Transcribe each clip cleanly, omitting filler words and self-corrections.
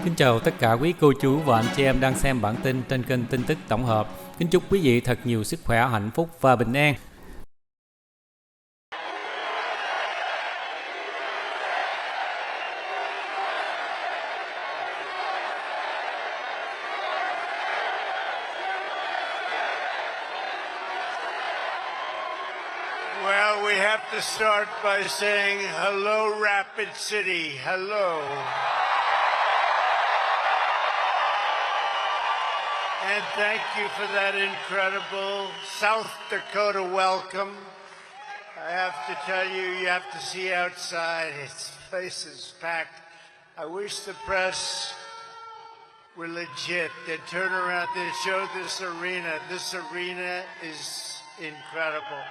Kính chào tất cả quý cô chú và anh chị em đang xem bản tin trên kênh tin tức tổng hợp. Kính chúc quý vị thật nhiều sức khỏe, hạnh phúc và bình an. Well, we have to start by saying hello, Rapid City. Hello. And thank you for that incredible South Dakota welcome. I have to tell you, you have to see outside. This place is packed. I wish the press were legit. They'd turn around, they'd show this arena. This arena is incredible.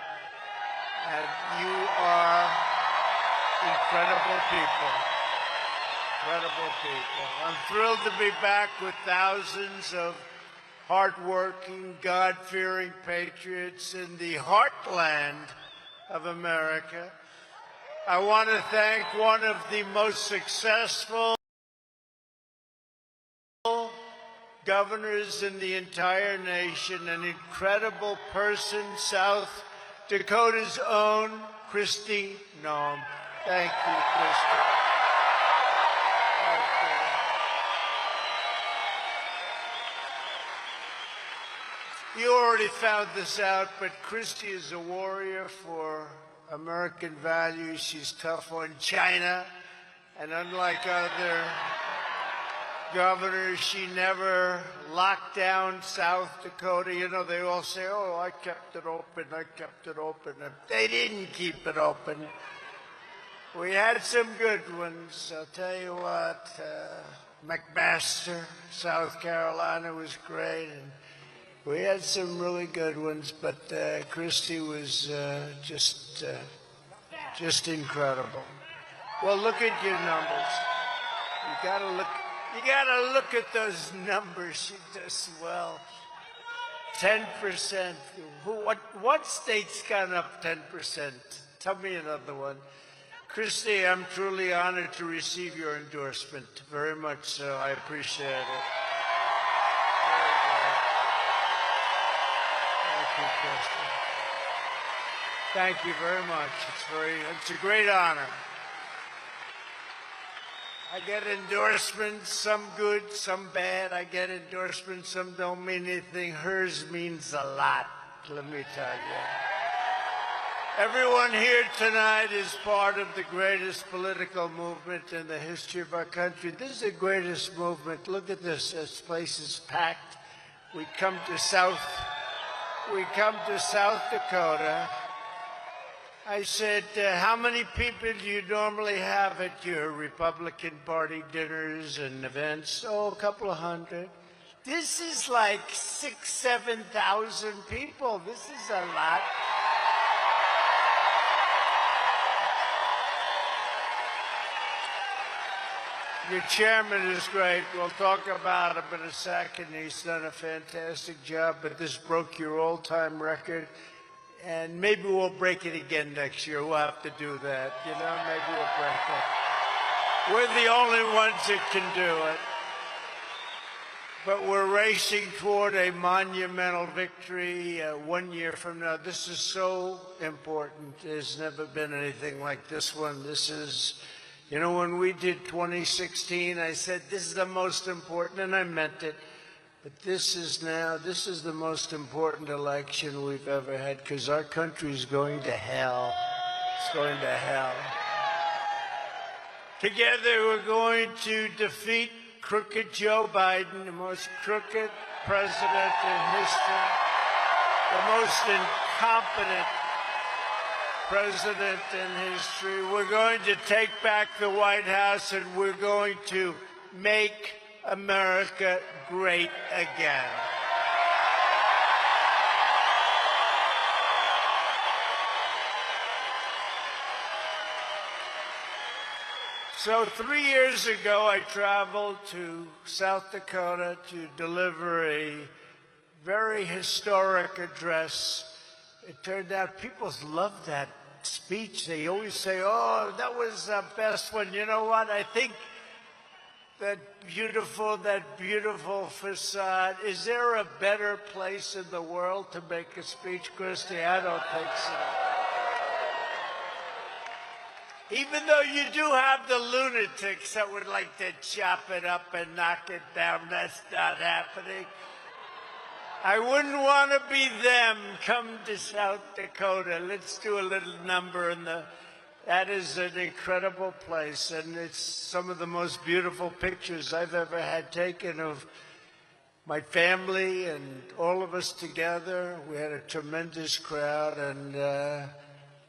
And you are incredible people. Incredible people. I'm thrilled to be back with thousands of hardworking, God-fearing patriots in the heartland of America. I want to thank one of the most successful governors in the entire nation, an incredible person, South Dakota's own Kristi Noem. Thank you, Kristi. Thank you. You already found this out, but Kristi is a warrior for American values. She's tough on China, and unlike other governors, she never locked down South Dakota. You know, they all say, oh, I kept it open, I kept it open. They didn't keep it open. We had some good ones. I'll tell you what, McMaster, South Carolina was great. And we had some really good ones, but Kristi was just incredible. Well, look at your numbers. You gotta look at those numbers. She does well. 10%. What state's gone up 10%? Tell me another one. Kristi, I'm truly honored to receive your endorsement. Very much so. I appreciate it. Thank you, Kristi. Thank you very much. It's a great honor. I get endorsements, some good, some bad. I get endorsements, some don't mean anything. Hers means a lot, let me tell you. Everyone here tonight is part of the greatest political movement in the history of our country. This is the greatest movement. Look at this. This place is packed. We come to South Dakota. I said, how many people do you normally have at your Republican Party dinners and events? Oh, a couple of hundred. This is like 6,000, 7,000 people. This is a lot. Your chairman is great. We'll talk about him in a second. He's done a fantastic job, but this broke your all-time record. And maybe we'll break it again next year. We'll have to do that. You know, maybe we'll break it. We're the only ones that can do it. But we're racing toward a monumental victory 1 year from now. This is so important. There's never been anything like this one. This is, you know, when we did 2016, I said, this is the most important, and I meant it. But this is the most important election we've ever had, because our country is going to hell. It's going to hell. Together we're going to defeat crooked Joe Biden, the most crooked president in history, the most incompetent president in history. We're going to take back the White House, and we're going to make America great again. So 3 years ago, I traveled to South Dakota to deliver a very historic address. It turned out people loved that speech. They always say, oh, that was the best one. You know what? I think that beautiful facade. Is there a better place in the world to make a speech, Christy? I don't think so. Even though you do have the lunatics that would like to chop it up and knock it down, that's not happening. I wouldn't want to be them. Come to South Dakota. Let's do a little number that is an incredible place, and it's some of the most beautiful pictures I've ever had taken of my family and all of us together. We had a tremendous crowd and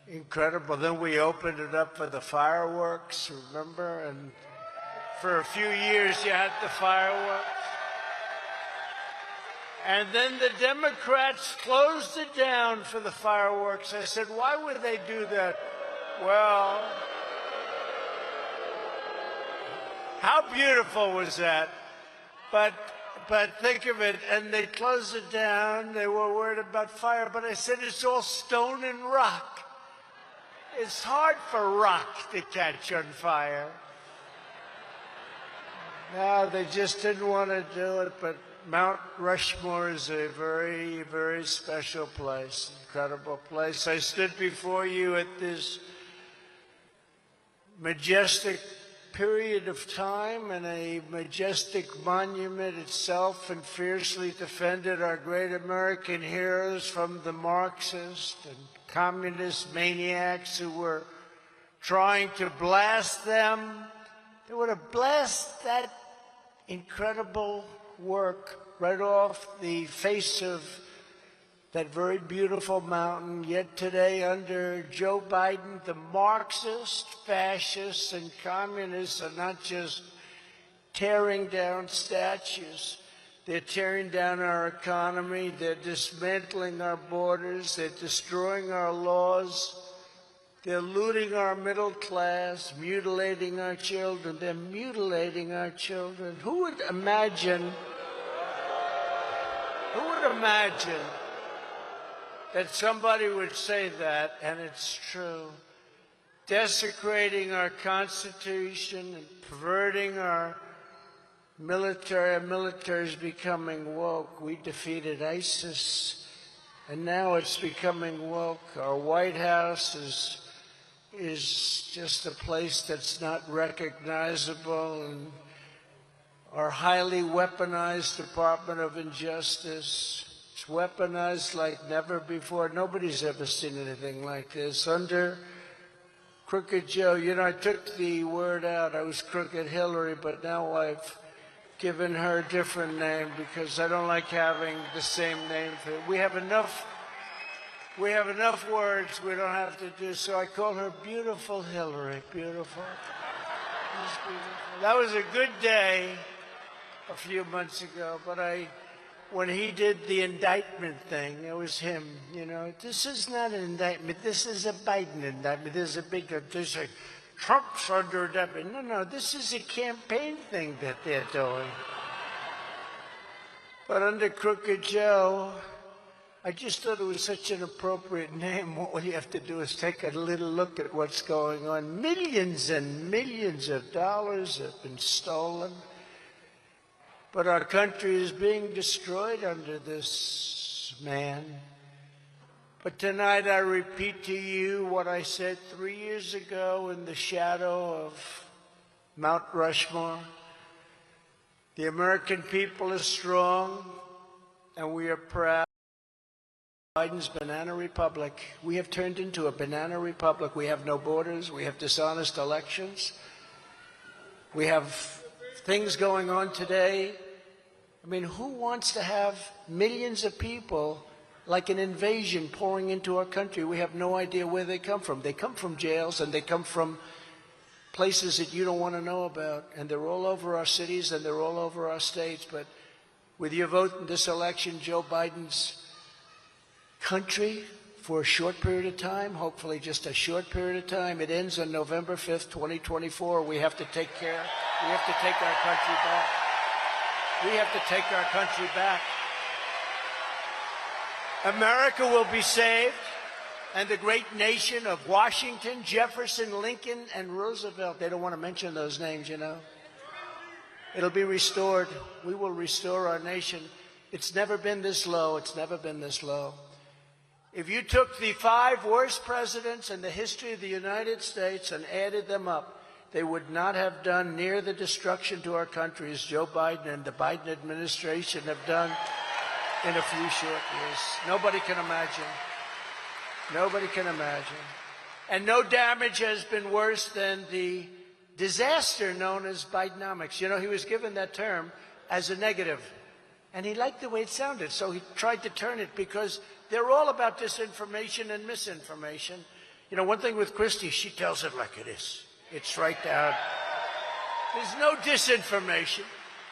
incredible. Then we opened it up for the fireworks, remember? And for a few years you had the fireworks. And then the Democrats closed it down for the fireworks. I said, why would they do that? Well, how beautiful was that? But think of it, and they closed it down. They were worried about fire, but I said it's all stone and rock. It's hard for rock to catch on fire. No, they just didn't want to do it, but Mount Rushmore is a very, very special place, incredible place. I stood before you at this majestic period of time and a majestic monument itself, and fiercely defended our great American heroes from the Marxist and communist maniacs who were trying to blast them. They would have blasted that incredible work right off the face of that very beautiful mountain. Yet today, under Joe Biden, the Marxists, fascists, and communists are not just tearing down statues. They're tearing down our economy. They're dismantling our borders. They're destroying our laws. They're looting our middle class, mutilating our children. They're mutilating our children. Who would imagine that somebody would say that, and it's true? Desecrating our Constitution and perverting our military. Our military is becoming woke. We defeated ISIS, and now it's becoming woke. Our White House is just a place that's not recognizable, and our highly weaponized Department of Injustice, it's weaponized like never before. Nobody's ever seen anything like this. Under Crooked Joe, you know, I took the word out. I was Crooked Hillary, but now I've given her a different name because I don't like having the same name. We have enough words we don't have to do, so I call her Beautiful Hillary. Beautiful. She's beautiful. That was a good day a few months ago, but when he did the indictment thing, it was him, you know. This is not an indictment. This is a Biden indictment. There's a big, there's a Trump's under indictment. No, this is a campaign thing that they're doing. But under Crooked Joe, I just thought it was such an appropriate name. All you have to do is take a little look at what's going on. Millions and millions of dollars have been stolen. But our country is being destroyed under this man. But tonight I repeat to you what I said 3 years ago in the shadow of Mount Rushmore. The American people is strong, and we are proud. Biden's banana republic. We have turned into a banana republic. We have no borders. We have dishonest elections. We have things going on today. I mean, who wants to have millions of people like an invasion pouring into our country? We have no idea where they come from. They come from jails, and they come from places that you don't want to know about. And they're all over our cities, and they're all over our states. But with your vote in this election, Joe Biden's country, for a short period of time, hopefully just a short period of time, it ends on November 5th, 2024. We have to take care. We have to take our country back. We have to take our country back. America will be saved, and the great nation of Washington, Jefferson, Lincoln, and Roosevelt. They don't want to mention those names, you know. It'll be restored. We will restore our nation. It's never been this low. It's never been this low. If you took the 5 worst presidents in the history of the United States and added them up, they would not have done near the destruction to our country as Joe Biden and the Biden administration have done in a few short years. Nobody can imagine. Nobody can imagine. And no damage has been worse than the disaster known as Bidenomics. You know, he was given that term as a negative, and he liked the way it sounded, so he tried to turn it because they're all about disinformation and misinformation. You know, one thing with Christie, she tells it like it is. It's right down. There's no disinformation.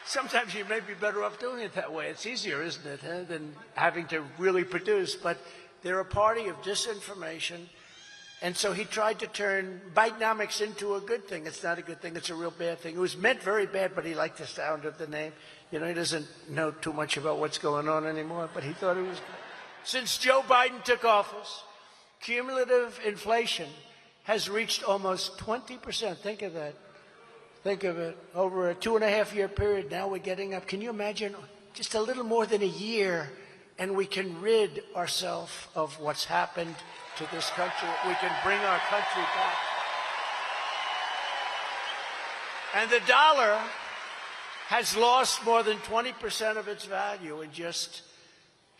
Sometimes you may be better off doing it that way. It's easier, isn't it, than having to really produce. But they're a party of disinformation. And so he tried to turn Bidenomics into a good thing. It's not a good thing. It's a real bad thing. It was meant very bad, but he liked the sound of the name. You know, he doesn't know too much about what's going on anymore, but he thought it was good. Since Joe Biden took office, cumulative inflation has reached almost 20%. Think of that. Think of it. Over a 2.5-year period, now we're getting up. Can you imagine just a little more than a year, and we can rid ourselves of what's happened to this country. We can bring our country back. And the dollar has lost more than 20% of its value in just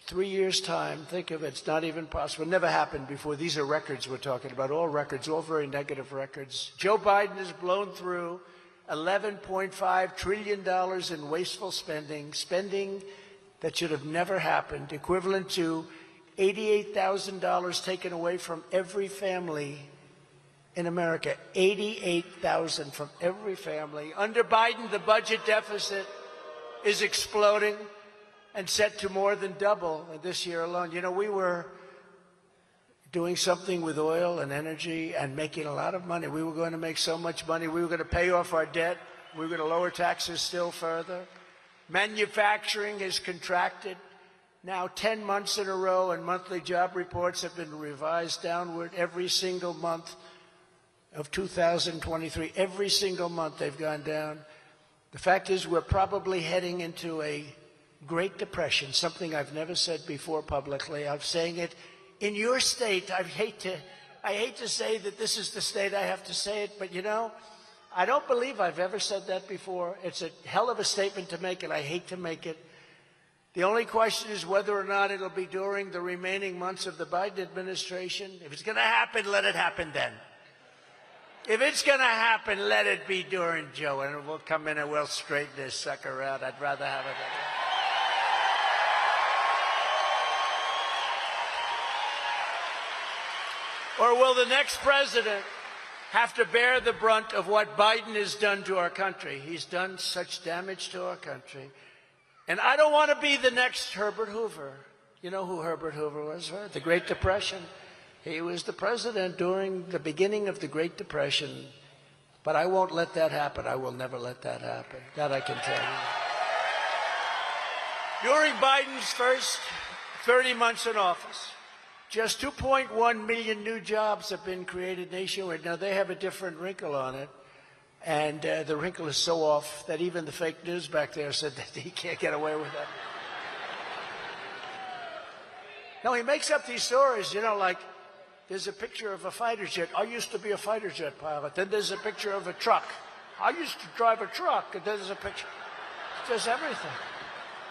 3 years' time. Think of it. It's not even possible. It never happened before. These are records we're talking about, all records, all very negative records. Joe Biden has blown through $11.5 trillion in wasteful spending that should have never happened, equivalent to $88,000 taken away from every family in America. $88,000 from every family. Under Biden, the budget deficit is exploding and set to more than double this year alone. You know, we were doing something with oil and energy and making a lot of money. We were going to make so much money. We were going to pay off our debt. We were going to lower taxes still further. Manufacturing has contracted now 10 months in a row, and monthly job reports have been revised downward every single month of 2023. Every single month they've gone down. The fact is we're probably heading into a Great Depression, something I've never said before publicly. I'm saying it in your state. I hate to say that this is the state I have to say it, but you know, I don't believe I've ever said that before. It's a hell of a statement to make, and I hate to make it. The only question is whether or not it'll be during the remaining months of the Biden administration. If it's going to happen, let it happen then. If it's going to happen, let it be during Joe, and we'll come in and we'll straighten this sucker out. I'd rather have it that way. Or will the next president have to bear the brunt of what Biden has done to our country? He's done such damage to our country. And I don't want to be the next Herbert Hoover. You know who Herbert Hoover was, right? The Great Depression. He was the president during the beginning of the Great Depression. But I won't let that happen. I will never let that happen. That I can tell you. During Biden's first 30 months in office, just 2.1 million new jobs have been created nationwide. Now, they have a different wrinkle on it. And the wrinkle is so off that even the fake news back there said that he can't get away with that. No, he makes up these stories, you know, like there's a picture of a fighter jet. I used to be a fighter jet pilot. Then there's a picture of a truck. I used to drive a truck. And then there's a picture. He does everything.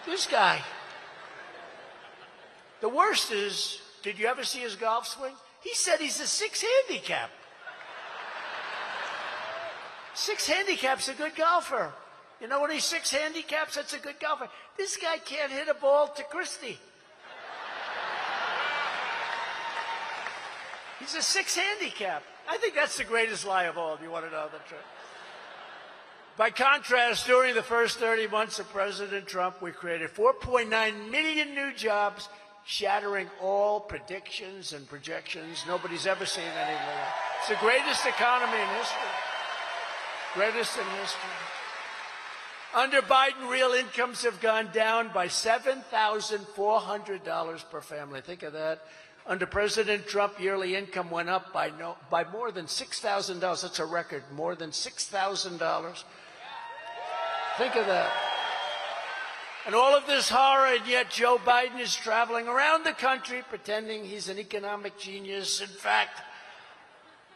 This guy. The worst is, did you ever see his golf swing? He said he's a 6 handicap. 6 handicap's a good golfer. You know, when he's 6 handicaps, that's a good golfer. This guy can't hit a ball to Christie. He's a 6 handicap. I think that's the greatest lie of all, if you want to know the truth. By contrast, during the first 30 months of President Trump, we created 4.9 million new jobs, shattering all predictions and projections. Nobody's ever seen anything like that. It's the greatest economy in history. Greatest in history. Under Biden, real incomes have gone down by $7,400 per family. Think of that. Under President Trump, yearly income went up by more than $6,000. That's a record, more than $6,000. Think of that. And all of this horror, and yet Joe Biden is traveling around the country pretending he's an economic genius. In fact,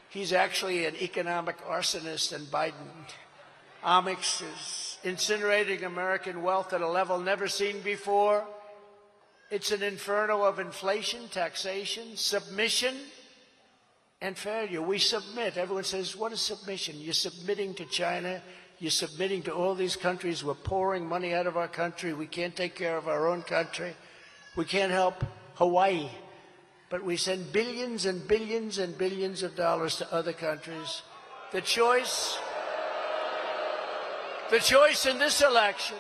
he's actually an economic arsonist, and Bidenomics is incinerating American wealth at a level never seen before. It's an inferno of inflation, taxation, submission, and failure. We submit. Everyone says, what is submission? You're submitting to China. You're submitting to all these countries. We're pouring money out of our country. We can't take care of our own country. We can't help Hawaii. But we send billions and billions and billions of dollars to other countries. The choice in this election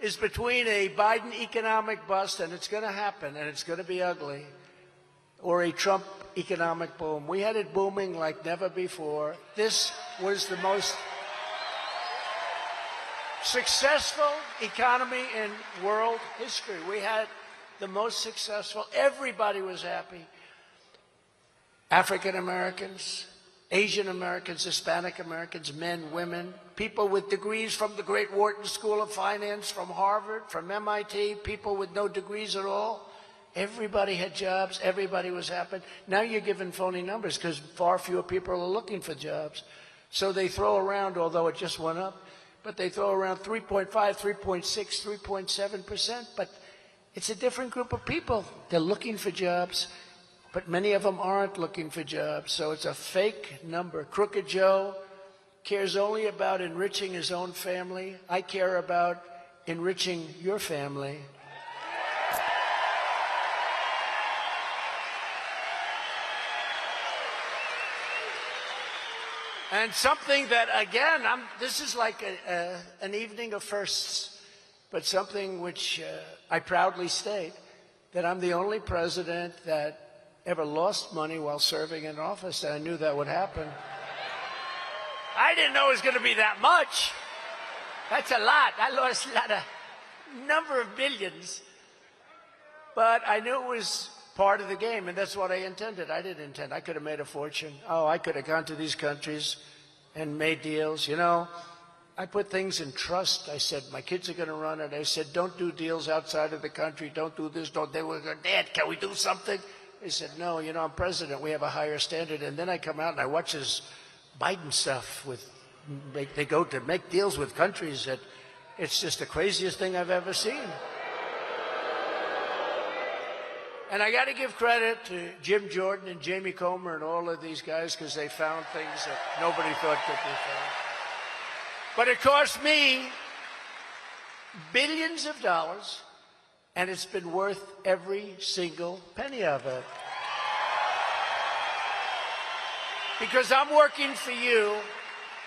is between a Biden economic bust, and it's going to happen, and it's going to be ugly, or a Trump economic boom. We had it booming like never before. This was the most successful economy in world history. We had the most successful. Everybody was happy. African Americans, Asian Americans, Hispanic Americans, men, women, people with degrees from the great Wharton School of Finance, from Harvard, from MIT, people with no degrees at all. Everybody had jobs. Everybody was happy. Now you're given phony numbers because far fewer people are looking for jobs. So they throw around, although it just went up, but they throw around 3.5, 3.6, 3.7%. But it's a different group of people. They're looking for jobs, but many of them aren't looking for jobs. So it's a fake number. Crooked Joe cares only about enriching his own family. I care about enriching your family. And something that, again, this is like an evening of firsts, but something which I proudly state, that I'm the only president that ever lost money while serving in office, and I knew that would happen. I didn't know it was going to be that much. That's a lot. I lost a number of billions. But I knew it was part of the game, and that's what I intended. I didn't intend. I could have made a fortune. Oh, I could have gone to these countries and made deals. You know, I put things in trust. I said, my kids are going to run it. I said, don't do deals outside of the country. Don't do this. Don't. They were going, Dad, can we do something? They said, no, you know, I'm president. We have a higher standard. And then I come out and I watch this Biden stuff they go to make deals with countries that it's just the craziest thing I've ever seen. And I got to give credit to Jim Jordan and Jamie Comer and all of these guys because they found things that nobody thought could be found. But it cost me billions of dollars, and it's been worth every single penny of it. Because I'm working for you.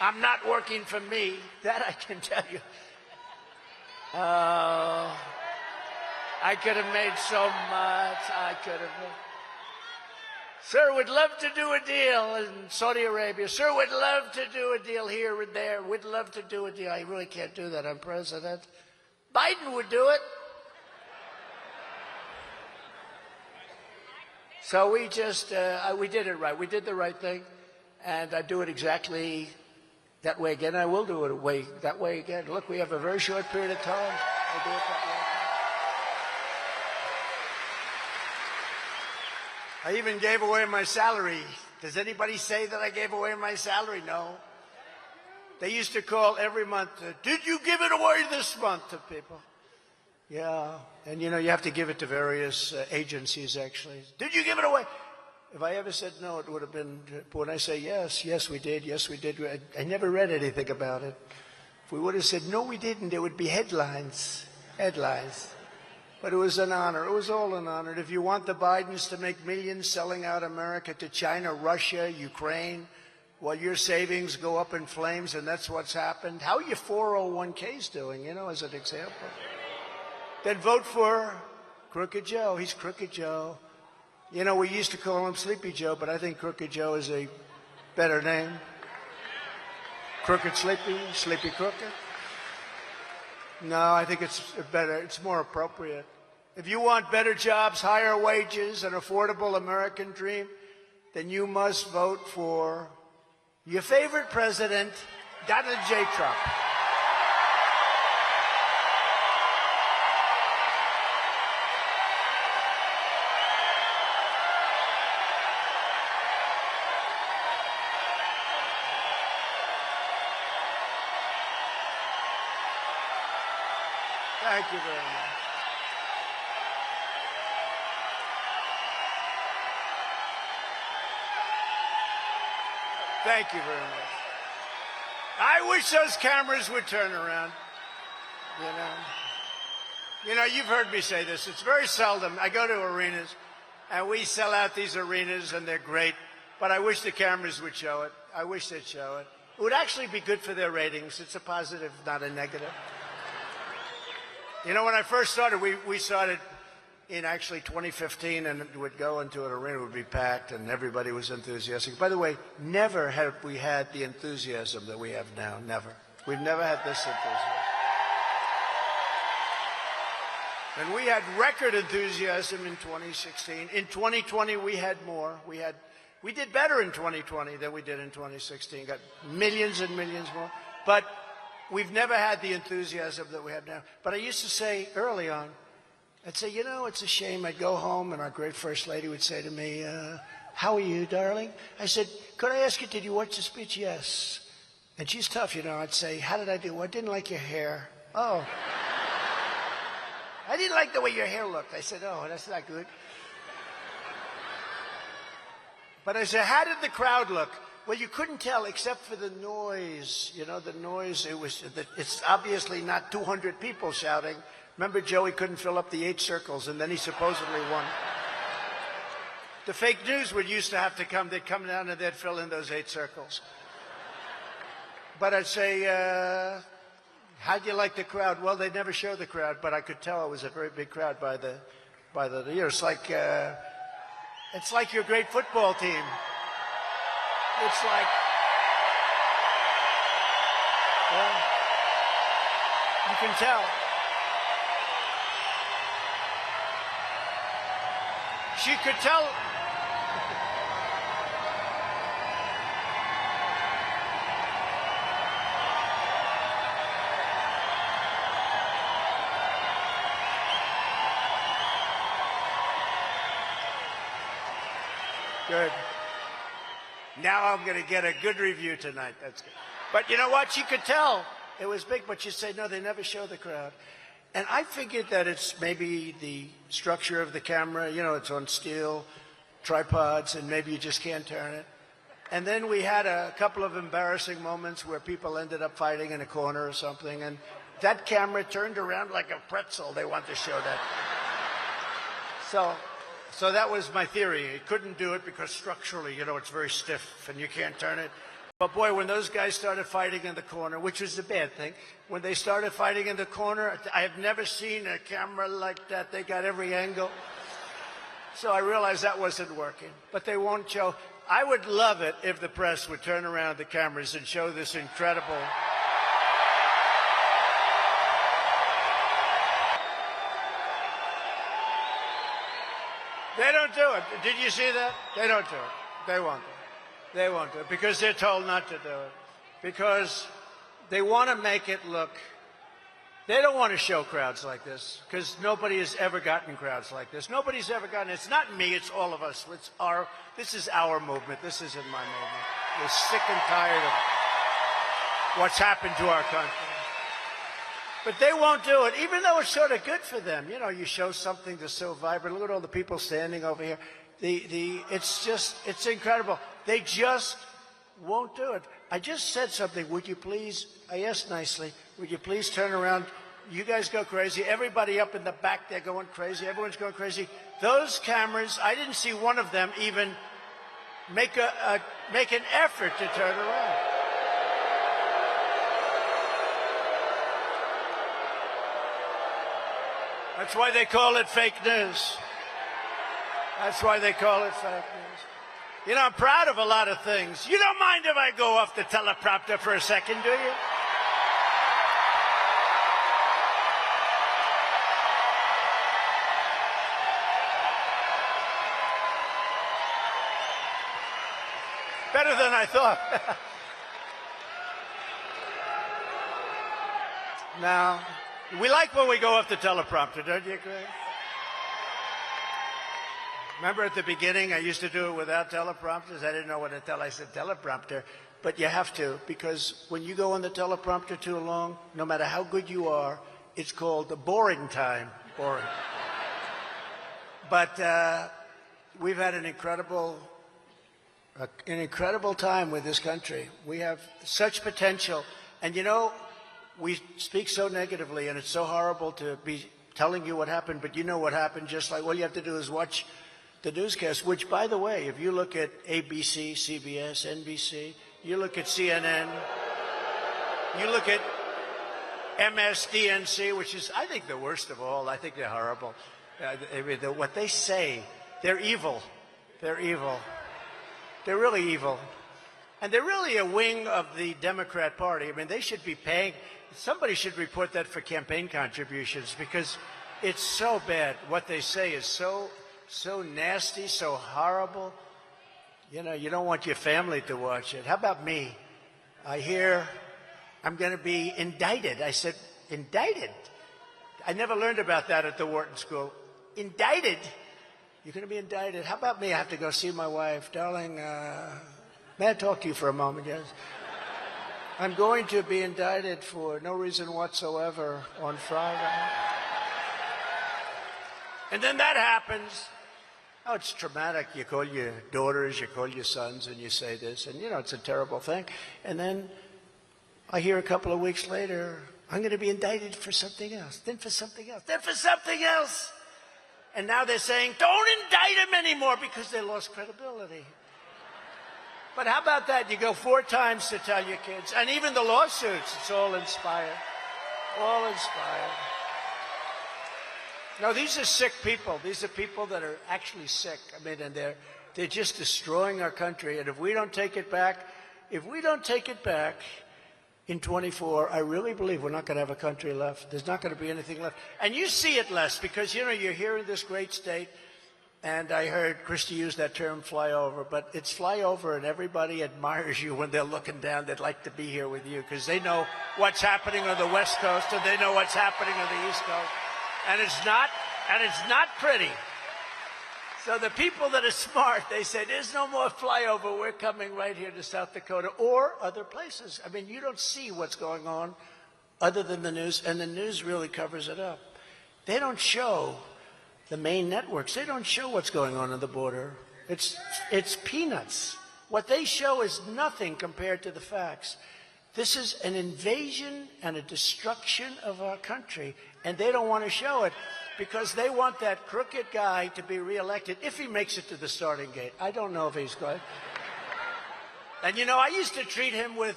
I'm not working for me. That I can tell you. I could have made so much. I could have. Sir, we'd love to do a deal in Saudi Arabia. Sir, we'd love to do a deal here and there. We'd love to do a deal. I really can't do that. I'm president. Biden would do it. So we just, we did it right. We did the right thing. And I do it exactly that way again. I will do it that way again. Look, we have a very short period of time. I do it that way. I even gave away my salary. Does anybody say that I gave away my salary? No. They used to call every month, did you give it away this month to people? Yeah. And, you know, you have to give it to various agencies, actually. Did you give it away? If I ever said no, it would have been, but when I say yes, yes, we did, yes, we did. I never read anything about it. If we would have said no, we didn't, there would be headlines. But it was an honor. It was all an honor. If you want the Bidens to make millions selling out America to China, Russia, Ukraine, while your savings go up in flames, and that's what's happened, how are your 401ks doing, you know, as an example? Then vote for Crooked Joe. He's Crooked Joe. You know, we used to call him Sleepy Joe, but I think Crooked Joe is a better name. Crooked Sleepy, Sleepy Crooked. No, I think it's better. It's more appropriate. If you want better jobs, higher wages, an affordable American dream, then you must vote for your favorite president, Donald J. Trump. Thank you very much. Thank you very much. I wish those cameras would turn around. You know, you've heard me say this. It's very seldom. I go to arenas, and we sell out these arenas, and they're great. But I wish the cameras would show it. I wish they'd show it. It would actually be good for their ratings. It's a positive, not a negative. You know, when I first started, we started in actually 2015, and it would go into an arena, it would be packed, and everybody was enthusiastic. By the way, never have we had the enthusiasm that we have now. Never. We've never had this enthusiasm. And we had record enthusiasm in 2016. In 2020, we had more. We did better in 2020 than we did in 2016. Got millions and millions more. But we've never had the enthusiasm that we have now. But I used to say early on, I'd say, you know, it's a shame. I'd go home, and our great First Lady would say to me, how are you, darling? I said, could I ask you, did you watch the speech? Yes. And she's tough, you know. I'd say, how did I do? Well, I didn't like your hair. Oh. I didn't like the way your hair looked. I said, oh, that's not good. But I said, how did the crowd look? Well, you couldn't tell except for the noise. You know, the noise, it's obviously not 200 people shouting. Remember, Joey couldn't fill up the 8 circles, and then he supposedly won. The fake news would used to have to come. They'd come down and they'd fill in those 8 circles. But I'd say, how'd you like the crowd? Well, they never show the crowd, but I could tell it was a very big crowd by the year. It's like your great football team. It's like, well, you can tell. She could tell. Good. Now I'm going to get a good review tonight. That's good. But you know what? She could tell it was big, but she'd say, no, they never show the crowd. And I figured that it's maybe the structure of the camera. You know, it's on steel tripods, and maybe you just can't turn it. And then we had a couple of embarrassing moments where people ended up fighting in a corner or something, and that camera turned around like a pretzel. They wanted to show that. So that was my theory. It couldn't do it because structurally, you know, it's very stiff and you can't turn it. But boy, when those guys started fighting in the corner, which was a bad thing, when they started fighting in the corner, I have never seen a camera like that. They got every angle. So I realized that wasn't working. But they won't show. I would love it if the press would turn around the cameras and show this incredible. They don't do it. Did you see that? They don't do it. They won't do it. They won't do it because they're told not to do it. Because they want to make it look. They don't want to show crowds like this because nobody has ever gotten crowds like this. Nobody's ever gotten. It's not me. It's all of us. This is our movement. This isn't my movement. We're sick and tired of what's happened to our country. But they won't do it, even though it's sort of good for them. You know, you show something that's so vibrant. Look at all the people standing over here. It's incredible. They just won't do it. I just said something. Would you please, I asked nicely, would you please turn around? You guys go crazy. Everybody up in the back, they're going crazy. Everyone's going crazy. Those cameras, I didn't see one of them even make an effort to turn around. That's why they call it fake news. That's why they call it fake news. You know, I'm proud of a lot of things. You don't mind if I go off the teleprompter for a second, do you? Better than I thought. Now, we like when we go off the teleprompter, don't you, Greg? Remember at the beginning, I used to do it without teleprompters. I didn't know what to tell. I said teleprompter. But you have to, because when you go on the teleprompter too long, no matter how good you are, It's called the boring time. Boring. But we've had an incredible time with this country. We have such potential. And you know, we speak so negatively, and it's so horrible to be telling you what happened, but you know what happened. Just like all you have to do is watch the newscast, which, by the way, if you look at ABC, CBS, NBC, you look at CNN, you look at MSDNC, which is, I think, the worst of all. I think they're horrible. What they say, they're evil. They're evil. They're really evil. And they're really a wing of the Democrat Party. I mean, they should be paying. Somebody should report that for campaign contributions, because it's so bad. What they say is so nasty, so horrible. You know, you don't want your family to watch it. How about me? I hear I'm going to be indicted. I said, indicted? I never learned about that at the Wharton School. Indicted? You're going to be indicted. How about me? I have to go see my wife. Darling, may I talk to you for a moment? Yes. I'm going to be indicted for no reason whatsoever on Friday. And then that happens. Oh, it's traumatic. You call your daughters, you call your sons, and you say this, and you know, it's a terrible thing. And then I hear a couple of weeks later, I'm going to be indicted for something else, then for something else, then for something else. And now they're saying, don't indict him anymore, because they lost credibility. But how about that? You go 4 times to tell your kids. And even the lawsuits, it's all inspired. All inspired. No, these are sick people. These are people that are actually sick. I mean, and they're just destroying our country. And if we don't take it back, in 24, I really believe we're not going to have a country left. There's not going to be anything left. And you see it less because, you know, you're here in this great state. And I heard Christie use that term, flyover, but it's flyover, and everybody admires you when they're looking down. They'd like to be here with you because they know what's happening on the West Coast, and they know what's happening on the East Coast. And it's not pretty. So the people that are smart, they say, there's no more flyover. We're coming right here to South Dakota or other places. I mean, you don't see what's going on other than the news, and the news really covers it up. They don't show the main networks. They don't show what's going on the border. It's peanuts. What they show is nothing compared to the facts. This is an invasion and a destruction of our country, and they don't want to show it because they want that crooked guy to be reelected if he makes it to the starting gate. I don't know if he's going. And you know, I used to treat him with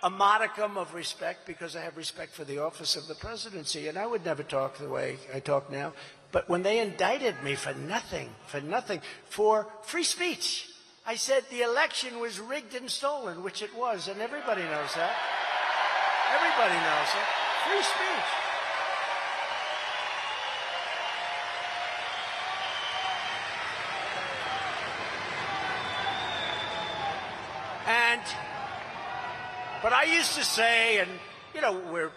a modicum of respect because I have respect for the office of the presidency, and I would never talk the way I talk now. But when they indicted me for nothing, for free speech, I said the election was rigged and stolen, which it was, and everybody knows that. Everybody knows it. Free speech. But I used to say, and you know, we're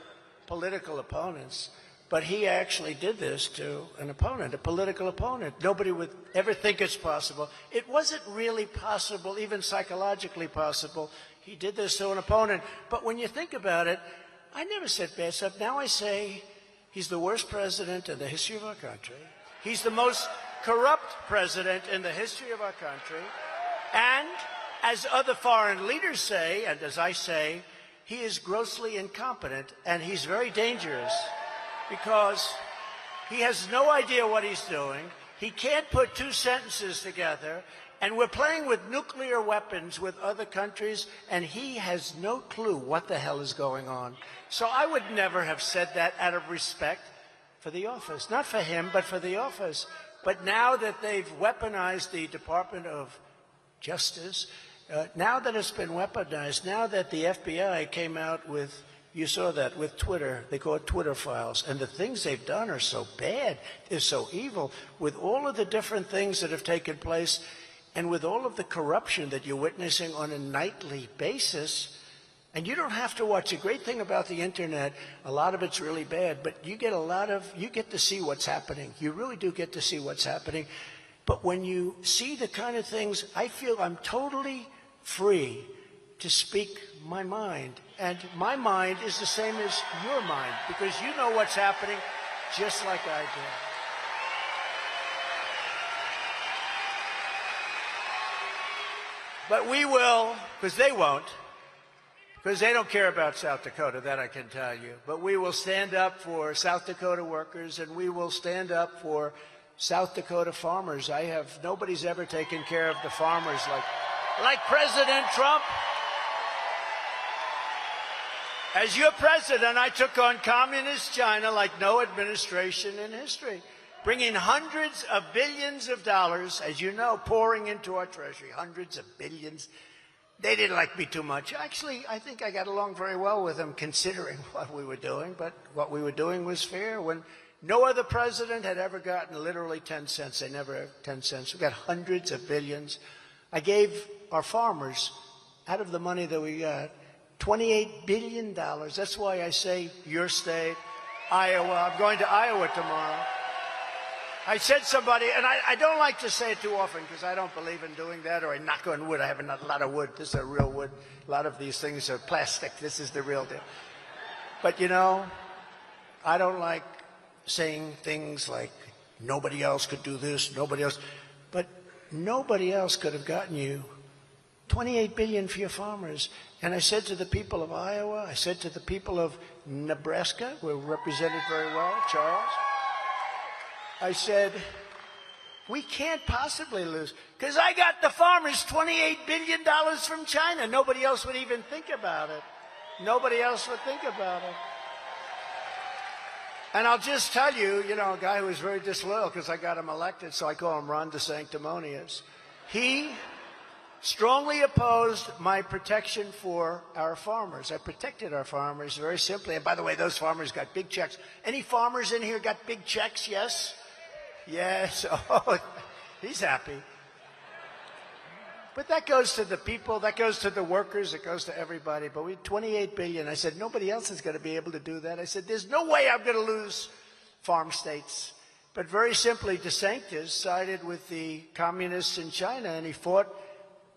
political opponents, but he actually did this to an opponent, a political opponent. Nobody would ever think it's possible. It wasn't really possible, even psychologically possible. He did this to an opponent. But when you think about it, I never said bad stuff. Now I say he's the worst president in the history of our country. He's the most corrupt president in the history of our country. And as other foreign leaders say, and as I say, he is grossly incompetent, and he's very dangerous because he has no idea what he's doing. He can't put 2 sentences together, and we're playing with nuclear weapons with other countries, and he has no clue what the hell is going on. So I would never have said that out of respect for the office. Not for him, but for the office. But now that they've weaponized the Department of Justice, now that it's been weaponized, now that the FBI came out with, you saw that, with Twitter, they call it Twitter files, and the things they've done are so bad, they're so evil, with all of the different things that have taken place, and with all of the corruption that you're witnessing on a nightly basis. And you don't have to watch. The great thing about the internet, a lot of it's really bad, but you get you get to see what's happening. You really do get to see what's happening. But when you see the kind of things, I feel I'm totally free to speak my mind. And my mind is the same as your mind, because you know what's happening just like I do. But we will, because they won't, because they don't care about South Dakota, that I can tell you. But we will stand up for South Dakota workers, and we will stand up for South Dakota farmers. Nobody's ever taken care of the farmers like President Trump. As your president, I took on communist China like no administration in history, bringing hundreds of billions of dollars, as you know, pouring into our treasury, hundreds of billions. They didn't like me too much. Actually, I think I got along very well with them, considering what we were doing, but what we were doing was fair. When no other president had ever gotten literally 10 cents, they never had 10 cents. We got hundreds of billions. I gave our farmers, out of the money that we got, $28 billion. That's why I say your state, Iowa. I'm going to Iowa tomorrow. I said somebody, and I don't like to say it too often because I don't believe in doing that, or I knock on wood. I have a lot of wood. This is a real wood. A lot of these things are plastic. This is the real deal. But, you know, I don't like saying things like nobody else could do this, nobody else. But nobody else could have gotten you $28 billion for your farmers. And I said to the people of Iowa, I said to the people of Nebraska, we're represented very well, Charles, I said, we can't possibly lose, because I got the farmers $28 billion from China. Nobody else would even think about it. Nobody else would think about it. And I'll just tell you, you know, a guy who was very disloyal because I got him elected, so I call him Ron DeSanctimonious. He strongly opposed my protection for our farmers. I protected our farmers very simply. And by the way, those farmers got big checks. Any farmers in here got big checks? Yes? Yes. Oh, he's happy. But that goes to the people, that goes to the workers, it goes to everybody. But we had $28 billion. I said, nobody else is going to be able to do that. I said, there's no way I'm going to lose farm states. But very simply, DeSantis sided with the communists in China, and he fought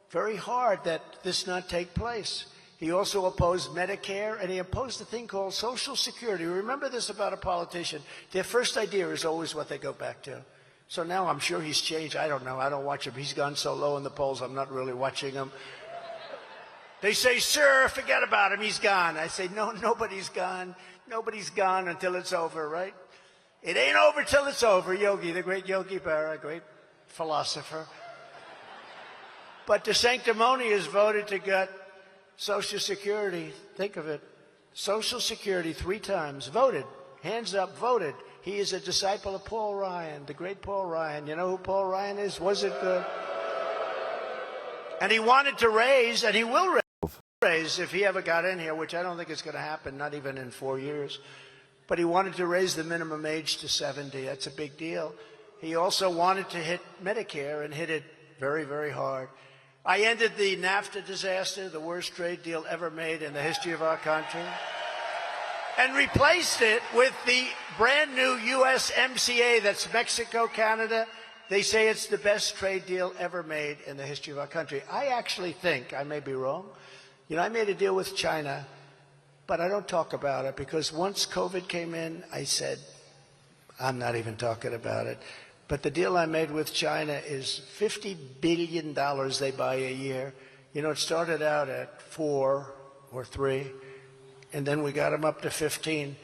very hard that this not take place. He also opposed Medicare, and he opposed a thing called Social Security. Remember this about a politician. Their first idea is always what they go back to. So now I'm sure he's changed. I don't know. I don't watch him. He's gone so low in the polls, I'm not really watching him. They say, sir, forget about him. He's gone. I say, no, nobody's gone. Nobody's gone until it's over, right? It ain't over till it's over. Yogi, the great Yogi Berra, great philosopher. But DeSanctimonious voted to get Social Security. Think of it. Social Security 3 times. Voted. Hands up, voted. He is a disciple of Paul Ryan, the great Paul Ryan. You know who Paul Ryan is? Was it good? And he wanted to raise, and he will raise if he ever got in here, which I don't think is going to happen, not even in 4 years. But he wanted to raise the minimum age to 70. That's a big deal. He also wanted to hit Medicare and hit it very, very hard. I ended the NAFTA disaster, the worst trade deal ever made in the history of our country, and replaced it with the brand new USMCA, that's Mexico, Canada. They say it's the best trade deal ever made in the history of our country. I actually think, I may be wrong, you know, I made a deal with China, but I don't talk about it because once COVID came in, I said, I'm not even talking about it. But the deal I made with China is $50 billion they buy a year. You know, it started out at 4 or 3, and then we got them up to 15.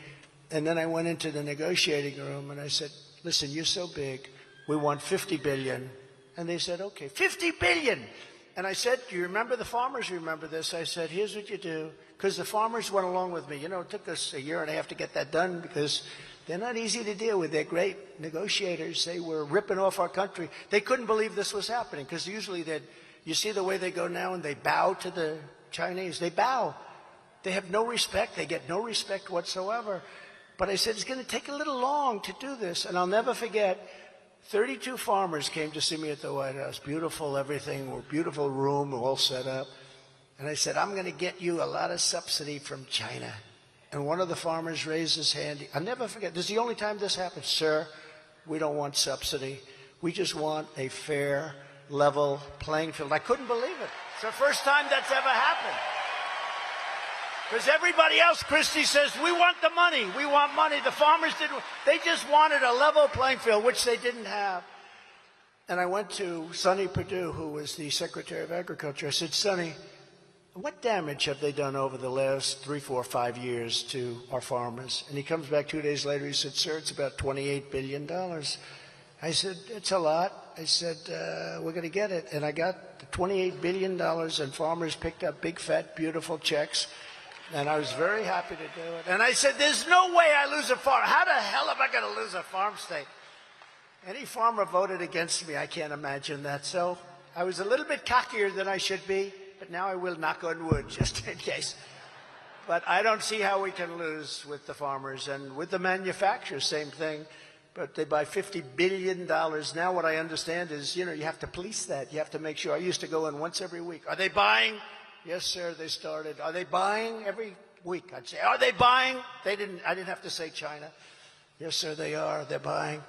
And then I went into the negotiating room and I said, listen, you're so big, we want $50 billion. And they said, okay, $50 billion. And I said, do you remember, the farmers remember this? I said, here's what you do, because the farmers went along with me. You know, it took us a year and a half to get that done because they're not easy to deal with. They're great negotiators. They were ripping off our country. They couldn't believe this was happening because usually you see the way they go now and they bow to the Chinese. They bow. They have no respect. They get no respect whatsoever. But I said, it's going to take a little long to do this. And I'll never forget, 32 farmers came to see me at the White House. Beautiful everything, beautiful room, all set up. And I said, I'm going to get you a lot of subsidy from China. And one of the farmers raised his hand. I'll never forget. This is the only time this happened. Sir, we don't want subsidy. We just want a fair, level playing field. I couldn't believe it. It's the first time that's ever happened. Because everybody else, Christie says, we want the money. We want money. The farmers didn't. They just wanted a level playing field, which they didn't have. And I went to Sonny Perdue, who was the Secretary of Agriculture. I said, Sonny, what damage have they done over the last 3, 4, 5 years to our farmers? And he comes back 2 days later. He said, sir, it's about $28 billion. I said, it's a lot. I said, we're going to get it. And I got the $28 billion, and farmers picked up big, fat, beautiful checks. And I was very happy to do it. And I said, there's no way I lose a farm. How the hell am I going to lose a farm state? Any farmer voted against me. I can't imagine that. So I was a little bit cockier than I should be, but now I will knock on wood just in case. But I don't see how we can lose with the farmers. And with the manufacturers, same thing. But they buy $50 billion. Now what I understand is, you have to police that. You have to make sure. I used to go in once every week. Are they buying? Yes, sir, they started. Are they buying? Every week I'd say, are they buying? I didn't have to say China. Yes, sir, they are. They're buying.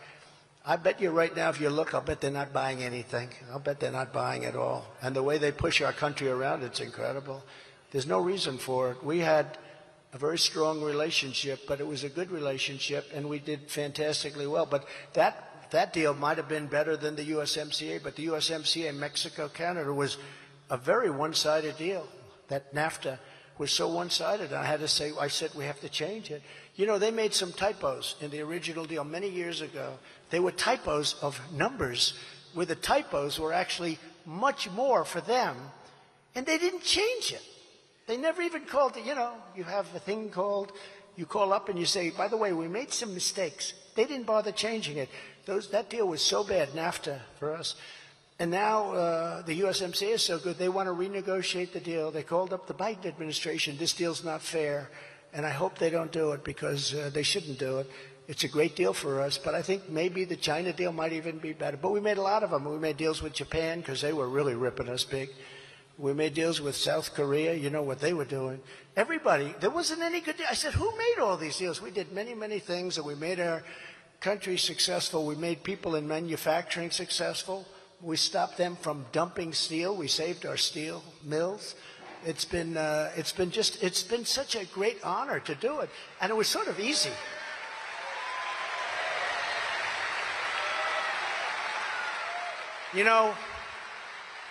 I bet you right now, if you look, I'll bet they're not buying anything. I'll bet they're not buying at all. And the way they push our country around, it's incredible. There's no reason for it. We had a very strong relationship, but it was a good relationship, and we did fantastically well. But that deal might have been better than the USMCA, but the USMCA, Mexico, Canada, was a very one-sided deal. That NAFTA was so one-sided. I said, we have to change it. They made some typos in the original deal many years ago. They were typos of numbers, where the typos were actually much more for them, and they didn't change it. They never even called it, you have a thing called, you call up and you say, by the way, we made some mistakes. They didn't bother changing it. That deal was so bad, NAFTA, for us. And now the USMCA is so good, they want to renegotiate the deal. They called up the Biden administration. This deal's not fair. And I hope they don't do it, because they shouldn't do it. It's a great deal for us. But I think maybe the China deal might even be better. But we made a lot of them. We made deals with Japan, because they were really ripping us big. We made deals with South Korea. You know what they were doing. Everybody. There wasn't any good deal. I said, who made all these deals? We did many, many things, and we made our country successful. We made people in manufacturing successful. We stopped them from dumping steel. We saved our steel mills. It's been such a great honor to do it, and it was sort of easy.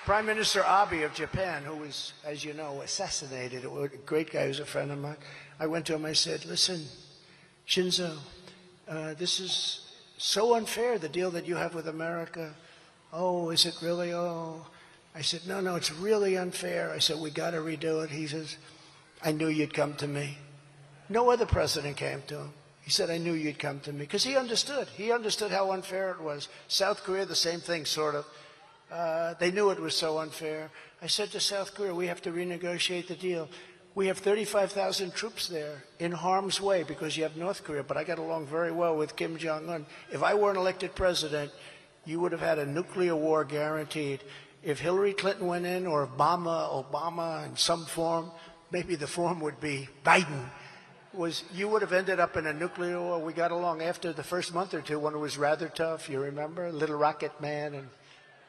Prime Minister Abe of Japan, who was, as you know, assassinated, a great guy who's a friend of mine. I went to him. I said, "Listen, Shinzo, this is so unfair. The deal that you have with America." "Oh, is it really? Oh." I said, no, it's really unfair. I said, we got to redo it. He says, I knew you'd come to me. No other president came to him. He said, I knew you'd come to me, because he understood. He understood how unfair it was. South Korea, the same thing, sort of. They knew it was so unfair. I said to South Korea, we have to renegotiate the deal. We have 35,000 troops there in harm's way because you have North Korea, but I got along very well with Kim Jong-un. If I weren't elected president, you would have had a nuclear war guaranteed. If Hillary Clinton went in, or Obama in some form, maybe the form would be Biden, you would have ended up in a nuclear war. We got along after the first month or two when it was rather tough. You remember? Little Rocket Man. And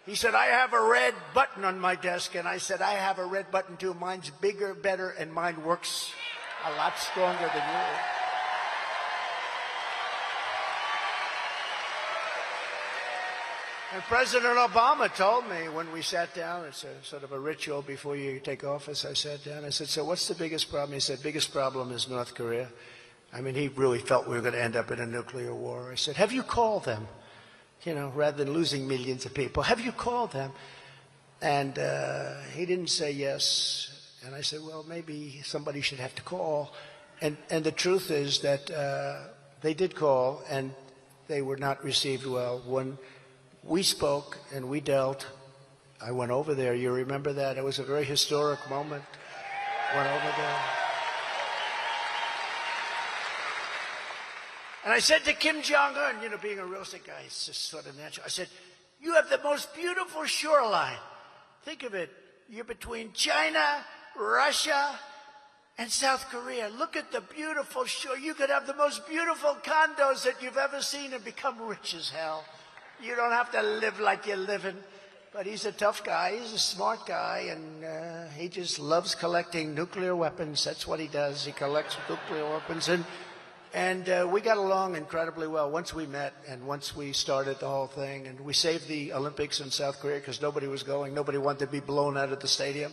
he said, I have a red button on my desk. And I said, I have a red button too. Mine's bigger, better, and mine works a lot stronger than yours. And President Obama told me when we sat down, it's a sort of a ritual before you take office, I sat down, I said, so what's the biggest problem? He said, biggest problem is North Korea. I mean, he really felt we were going to end up in a nuclear war. I said, have you called them? Rather than losing millions of people, have you called them? And he didn't say yes. And I said, well, maybe somebody should have to call. And the truth is that they did call, and they were not received well. When we spoke and we dealt, I went over there. You remember that? It was a very historic moment. Went over there. And I said to Kim Jong-un, being a real estate guy, it's just sort of natural. I said, you have the most beautiful shoreline. Think of it. You're between China, Russia, and South Korea. Look at the beautiful shore. You could have the most beautiful condos that you've ever seen and become rich as hell. You don't have to live like you're living. But he's a tough guy. He's a smart guy, and he just loves collecting nuclear weapons. That's what he does. He collects nuclear weapons, and we got along incredibly well once we met and once we started the whole thing. And we saved the Olympics in South Korea because nobody was going. Nobody wanted to be blown out of the stadium.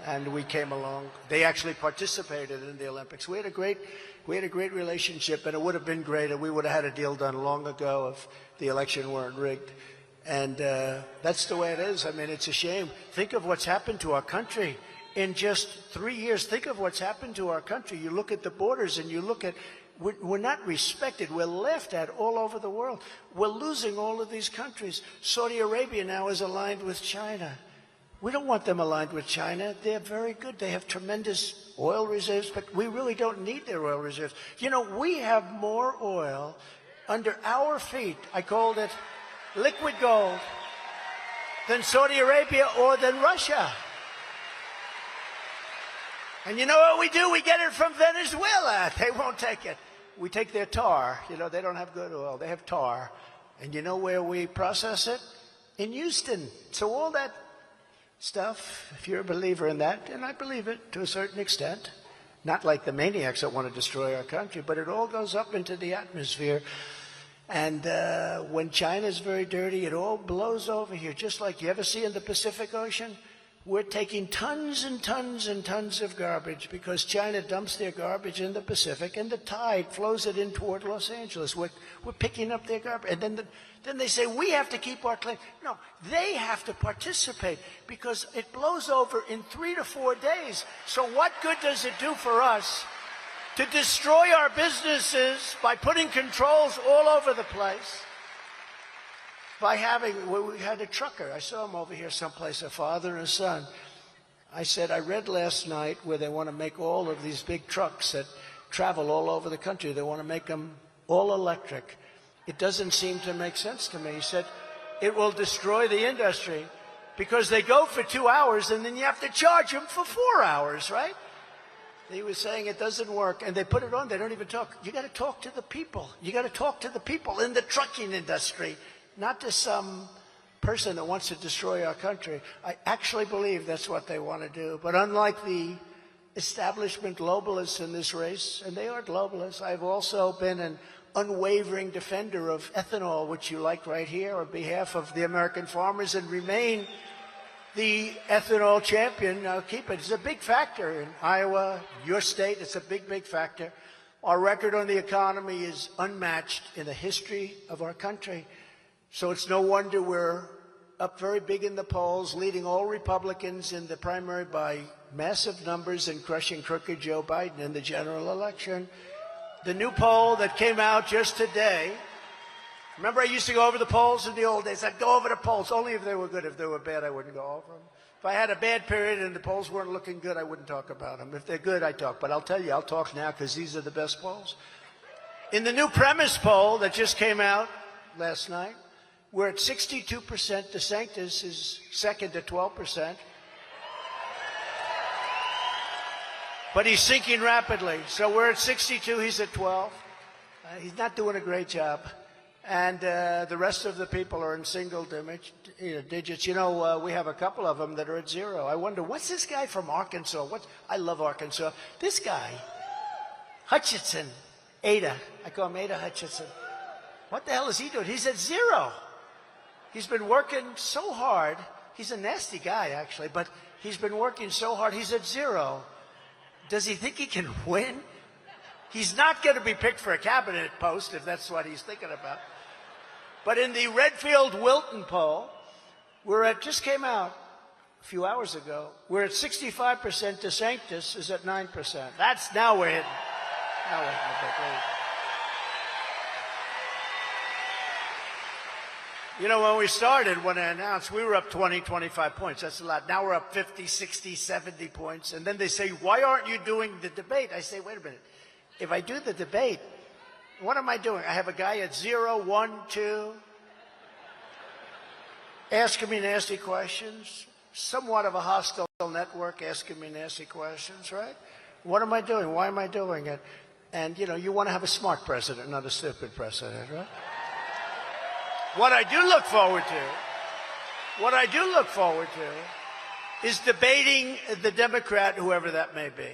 And we came along. They actually participated in the Olympics. We had a great relationship, and it would have been great if we would have had a deal done long ago if the election weren't rigged. And that's the way it is. I mean, it's a shame. Think of what's happened to our country in just 3 years. Think of what's happened to our country. You look at the borders and you look at, we're not respected. We're laughed at all over the world. We're losing all of these countries. Saudi Arabia now is aligned with China. We don't want them aligned with China. They're very good. They have tremendous oil reserves, but we really don't need their oil reserves. You know, we have more oil under our feet. I called it liquid gold than Saudi Arabia or than Russia. And you know what we do? We get it from Venezuela. They won't take it. We take their tar. You know, they don't have good oil. They have tar. And you know where we process it? In Houston. So all that stuff, if you're a believer in that, and I believe it to a certain extent, not like the maniacs that want to destroy our country, but it all goes up into the atmosphere. And when China's very dirty, it all blows over here, just like you ever see in the Pacific Ocean. We're taking tons and tons and tons of garbage because China dumps their garbage in the Pacific, and the tide flows it in toward Los Angeles. We're picking up their garbage. And then they say, we have to keep our claim. No, they have to participate because it blows over in 3 to 4 days. So what good does it do for us to destroy our businesses by putting controls all over the place? By we had a trucker. I saw him over here someplace, a father and a son. I said, I read last night where they want to make all of these big trucks that travel all over the country. They want to make them all electric. It doesn't seem to make sense to me. He said, it will destroy the industry because they go for 2 hours and then you have to charge them for 4 hours, right? He was saying it doesn't work, and they put it on. They don't even talk. You got to talk to the people. You got to talk to the people in the trucking industry, not to some person that wants to destroy our country. I actually believe that's what they want to do. But unlike the establishment globalists in this race, and they are globalists, I've also been an unwavering defender of ethanol, which you like right here, on behalf of the American farmers, and remain the ethanol champion. Now keep it. It's a big factor in Iowa, your state. It's a big, big factor. Our record on the economy is unmatched in the history of our country. So it's no wonder we're up very big in the polls, leading all Republicans in the primary by massive numbers and crushing crooked Joe Biden in the general election. The new poll that came out just today, remember I used to go over the polls in the old days. I'd go over the polls only if they were good. If they were bad, I wouldn't go over them. If I had a bad period and the polls weren't looking good, I wouldn't talk about them. If they're good, I talk. But I'll tell you, I'll talk now because these are the best polls. In the new premise poll that just came out last night, we're at 62%. DeSantis is second at 12%. But he's sinking rapidly. So we're at 62, he's at 12. He's not doing a great job. And the rest of the people are in single digits. You know, we have a couple of them that are at 0. I wonder, what's this guy from Arkansas? I love Arkansas. This guy, Hutchinson, Ada. I call him Ada Hutchinson. What the hell is he doing? He's at 0. He's been working so hard. He's a nasty guy, actually, but he's been working so hard. He's at 0. Does he think he can win? He's not going to be picked for a cabinet post if that's what he's thinking about. But in the Redfield-Wilton poll, just came out a few hours ago, we're at 65%. DeSantis is at 9%. Now we're hitting. Now we're hitting the big lead. You know, when we started, when I announced, we were up 20, 25 points. That's a lot. Now we're up 50, 60, 70 points. And then they say, why aren't you doing the debate? I say, wait a minute. If I do the debate, what am I doing? I have a guy at 0, 1, 2, asking me nasty questions, somewhat of a hostile network asking me nasty questions, right? What am I doing? Why am I doing it? And, you know, you want to have a smart president, not a stupid president, right? What I do look forward to What I do look forward to is debating the Democrat, whoever that may be.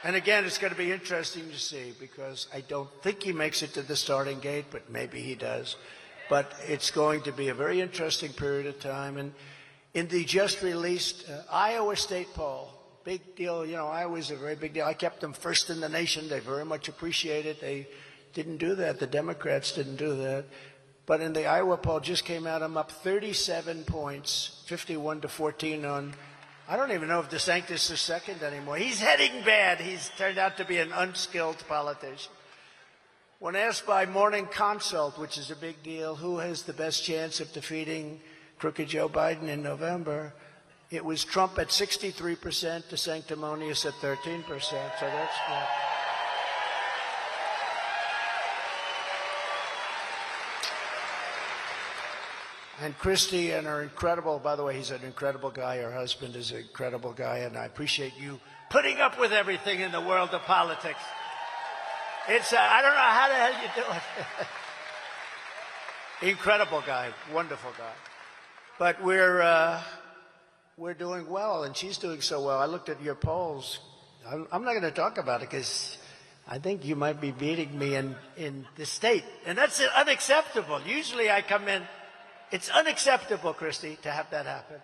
And again, it's going to be interesting to see, because I don't think he makes it to the starting gate, but maybe he does. But it's going to be a very interesting period of time. And in the just released Iowa state poll, big deal, you know, Iowa's a very big deal. I kept them first in the nation. They very much appreciate it. They didn't do that. The Democrats didn't do that. But in the Iowa poll just came out, I'm up 37 points, 51-14 on, I don't even know if DeSantis is second anymore. He's heading bad. He's turned out to be an unskilled politician. When asked by Morning Consult, which is a big deal, who has the best chance of defeating crooked Joe Biden in November, it was Trump at 63%, DeSanctimonious at 13%. So that's good. And Christie and her incredible, by the way, he's an incredible guy. Her husband is an incredible guy, and I appreciate you putting up with everything in the world of politics. It's, I don't know how the hell you do it. Incredible guy, wonderful guy. But we're doing well, and she's doing so well. I looked at your polls. I'm not going to talk about it because I think you might be beating me in the state, and that's unacceptable. Usually I come in. It's unacceptable, Christie, to have that happen.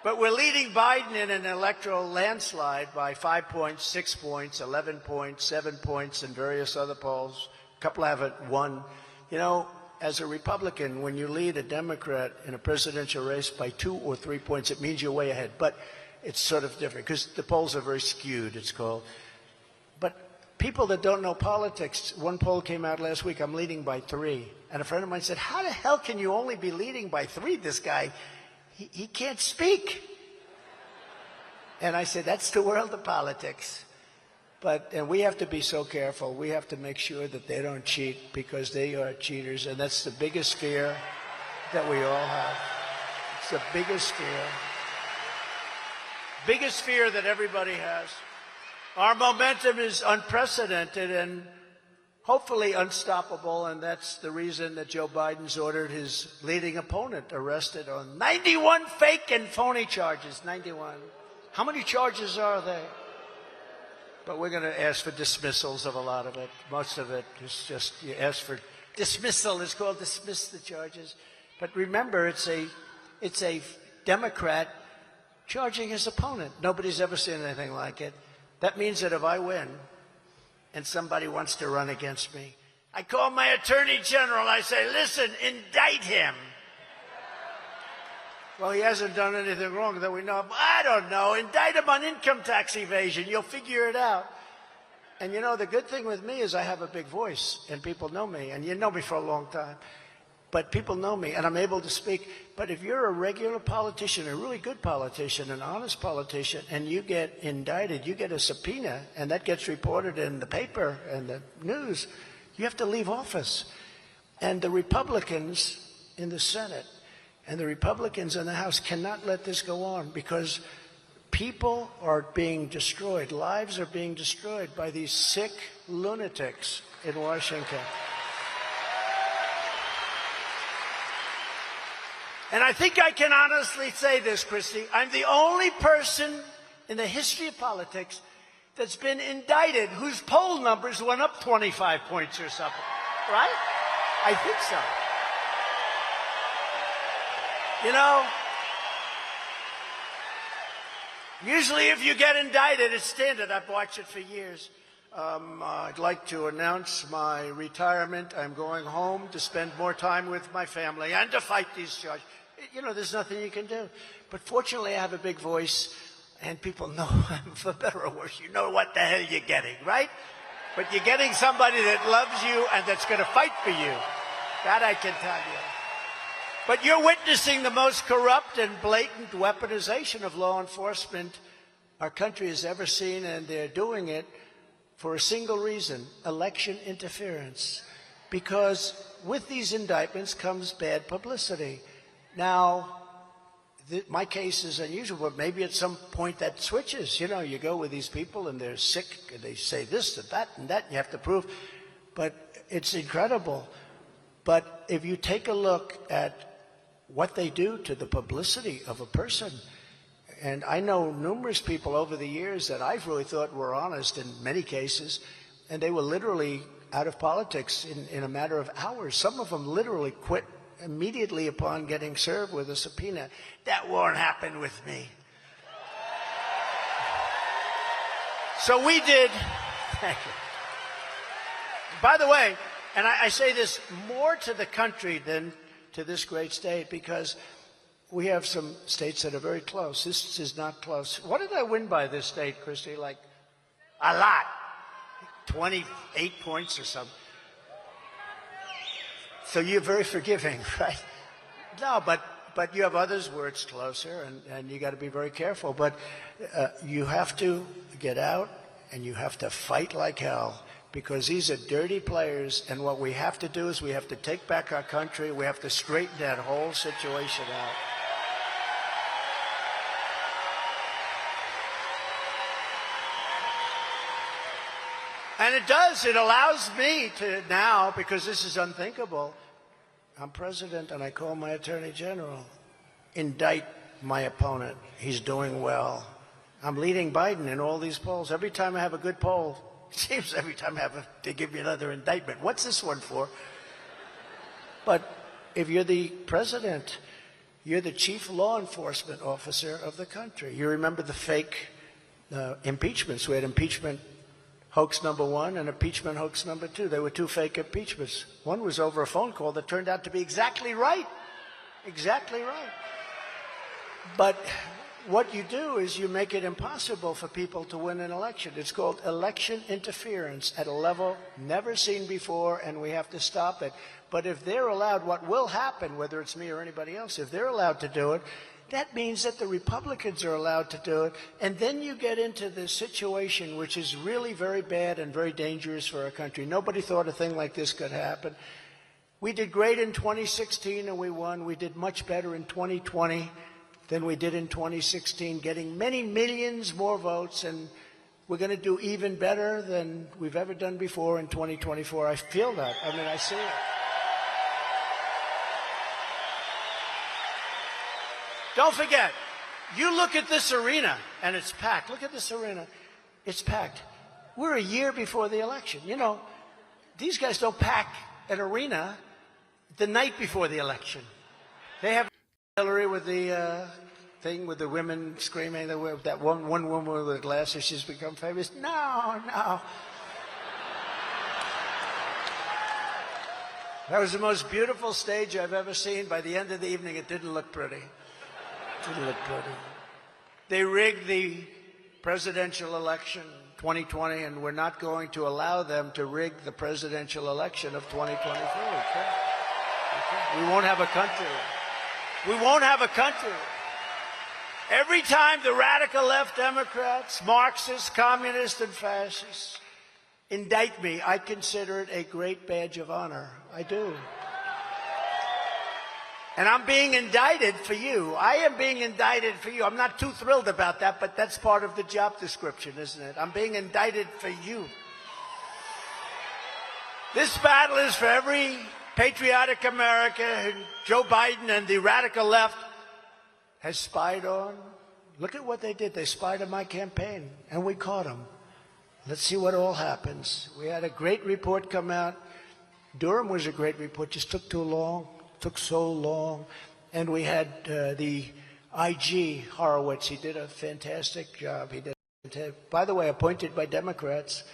But we're leading Biden in an electoral landslide by 5 points, 6 points, 11 points, 7 points in various other polls. A couple haven't won. You know, as a Republican, when you lead a Democrat in a presidential race by 2 or 3 points, it means you're way ahead. But it's sort of different because the polls are very skewed, it's called. But people that don't know politics, one poll came out last week, I'm leading by 3. And a friend of mine said, how the hell can you only be leading by 3? This guy, he can't speak. And I said, that's the world of politics. And we have to be so careful. We have to make sure that they don't cheat because they are cheaters. And that's the biggest fear that we all have. It's the biggest fear. Biggest fear that everybody has. Our momentum is unprecedented and hopefully unstoppable, and that's the reason that Joe Biden's ordered his leading opponent arrested on 91 fake and phony charges. 91. How many charges are there? But we're going to ask for dismissals of a lot of it. Most of it is just, you ask for dismissal. It's called dismiss the charges. But remember, it's a Democrat charging his opponent. Nobody's ever seen anything like it. That means that if I win and somebody wants to run against me, I call my attorney general. I say, listen, indict him. Well, he hasn't done anything wrong that we know of. I don't know. Indict him on income tax evasion. You'll figure it out. And you know, the good thing with me is I have a big voice, and people know me. And you know me for a long time. But people know me, and I'm able to speak. But if you're a regular politician, a really good politician, an honest politician, and you get indicted, you get a subpoena, and that gets reported in the paper and the news, you have to leave office. And the Republicans in the Senate and the Republicans in the House cannot let this go on because people are being destroyed. Lives are being destroyed by these sick lunatics in Washington. And I think I can honestly say this, Christie. I'm the only person in the history of politics that's been indicted whose poll numbers went up 25 points or something. Right? I think so. You know, usually if you get indicted, it's standard. I've watched it for years. I'd like to announce my retirement. I'm going home to spend more time with my family and to fight these charges. You know, there's nothing you can do. But fortunately, I have a big voice, and people know, for better or worse, you know what the hell you're getting, right? But you're getting somebody that loves you and that's going to fight for you. That I can tell you. But you're witnessing the most corrupt and blatant weaponization of law enforcement our country has ever seen, and they're doing it for a single reason: election interference. Because with these indictments comes bad publicity. Now, my case is unusual, but maybe at some point that switches. You know, you go with these people and they're sick, and they say this and that, and you have to prove. But it's incredible. But if you take a look at what they do to the publicity of a person. And I know numerous people over the years that I've really thought were honest in many cases, and they were literally out of politics in a matter of hours. Some of them literally quit immediately upon getting served with a subpoena. That won't happen with me. So we did. Thank you. By the way, and I say this more to the country than to this great state, because we have some states that are very close. This is not close. What did I win by this state, Christy? Like a lot. 28 points or something. So you're very forgiving, right? No, but you have others where it's closer, and you got to be very careful. But you have to get out, and you have to fight like hell, because these are dirty players, and what we have to do is we have to take back our country. We have to straighten that whole situation out. And it does. It allows me to now, because this is unthinkable, I'm president and I call my attorney general, indict my opponent. He's doing well. I'm leading Biden in all these polls. Every time I have a good poll, it seems every time they give me another indictment. What's this one for? But if you're the president, you're the chief law enforcement officer of the country. You remember the fake impeachments. We had impeachment hoax number 1 and impeachment hoax number 2. They were 2 fake impeachments. One was over a phone call that turned out to be exactly right. Exactly right. But what you do is you make it impossible for people to win an election. It's called election interference at a level never seen before, and we have to stop it. But if they're allowed, what will happen, whether it's me or anybody else, if they're allowed to do it, that means that the Republicans are allowed to do it. And then you get into this situation which is really very bad and very dangerous for our country. Nobody thought a thing like this could happen. We did great in 2016 and we won. We did much better in 2020 than we did in 2016, getting many millions more votes, and we're going to do even better than we've ever done before in 2024. I feel that. I mean, I see it. Don't forget, you look at this arena, and it's packed. Look at this arena. It's packed. We're a year before the election. You know, these guys don't pack an arena the night before the election. They have Hillary with the thing with the women screaming, that one woman with the glasses, she's become famous. No. That was the most beautiful stage I've ever seen. By the end of the evening, it didn't look pretty. They rigged the presidential election 2020, and we're not going to allow them to rig the presidential election of 2024. We won't have a country. We won't have a country. Every time the radical left Democrats, Marxists, communists, and fascists indict me, I consider it a great badge of honor. I do. And I'm being indicted for you. I am being indicted for you. I'm not too thrilled about that, but that's part of the job description, isn't it? I'm being indicted for you. This battle is for every patriotic American who Joe Biden and the radical left has spied on. Look at what they did. They spied on my campaign, and we caught them. Let's see what all happens. We had a great report come out. Durham was a great report, just took too long. Took so long. And we had the IG, Horowitz. He did a fantastic job. By the way, appointed by Democrats.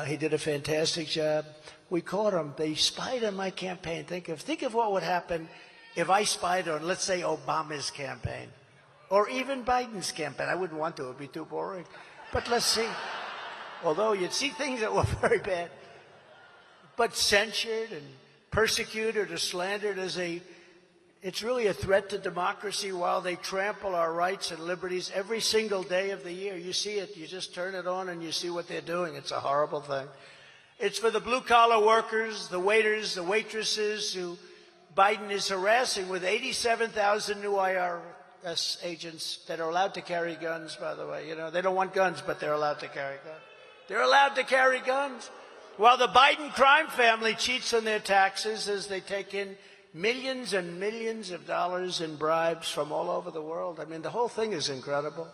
He did a fantastic job. We caught him. They spied on my campaign. Think of what would happen if I spied on, let's say, Obama's campaign. Or even Biden's campaign. I wouldn't want to. It would be too boring. But let's see. Although you'd see things that were very bad. But censured and persecuted or slandered as it's really a threat to democracy while they trample our rights and liberties every single day of the year. You see it. You just turn it on and you see what they're doing. It's a horrible thing. It's for the blue-collar workers, the waiters, the waitresses who Biden is harassing with 87,000 new IRS agents that are allowed to carry guns, by the way. You know, they don't want guns, but they're allowed to carry guns. They're allowed to carry guns. While the Biden crime family cheats on their taxes as they take in millions and millions of dollars in bribes from all over the world. I mean, the whole thing is incredible.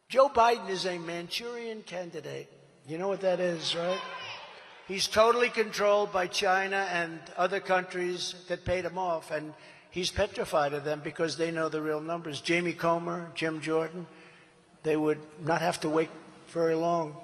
Joe Biden is a Manchurian candidate. You know what that is, right? He's totally controlled by China and other countries that paid him off, and he's petrified of them because they know the real numbers. Jamie Comer, Jim Jordan, they would not have to wait very long.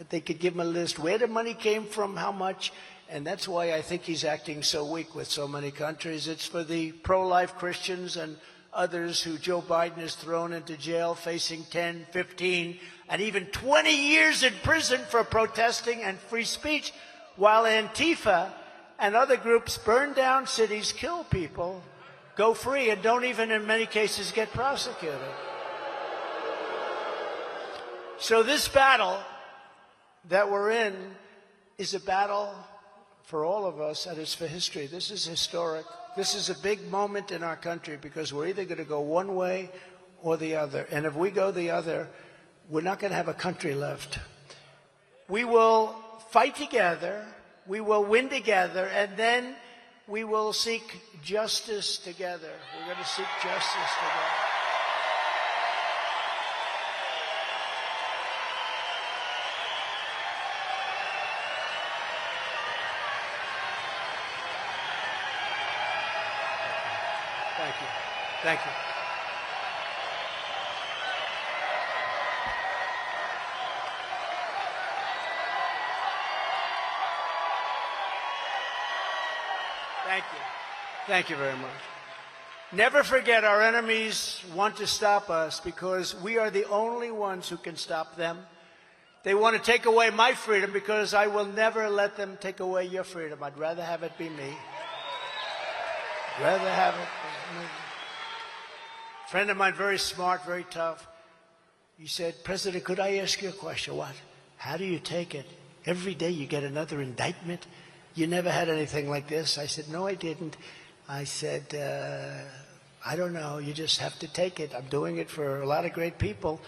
They could give him a list where the money came from, how much, and that's why I think he's acting so weak with so many countries. It's for the pro-life Christians and others who Joe Biden has thrown into jail facing 10, 15, and even 20 years in prison for protesting and free speech, while Antifa and other groups burn down cities, kill people, go free, and don't even in many cases get prosecuted. So this battle that we're in is a battle for all of us, and it's for history. This is historic. This is a big moment in our country because we're either going to go one way or the other. And if we go the other, we're not going to have a country left. We will fight together, we will win together, and then we will seek justice together. We're going to seek justice together. Thank you. Thank you. Thank you. Thank you very much. Never forget our enemies want to stop us because we are the only ones who can stop them. They want to take away my freedom because I will never let them take away your freedom. I'd rather have it be me. Rather have it be me. A friend of mine, very smart, very tough. He said, President, could I ask you a question? What? How do you take it? Every day you get another indictment? You never had anything like this? I said, no, I didn't. I said, I don't know. You just have to take it. I'm doing it for a lot of great people.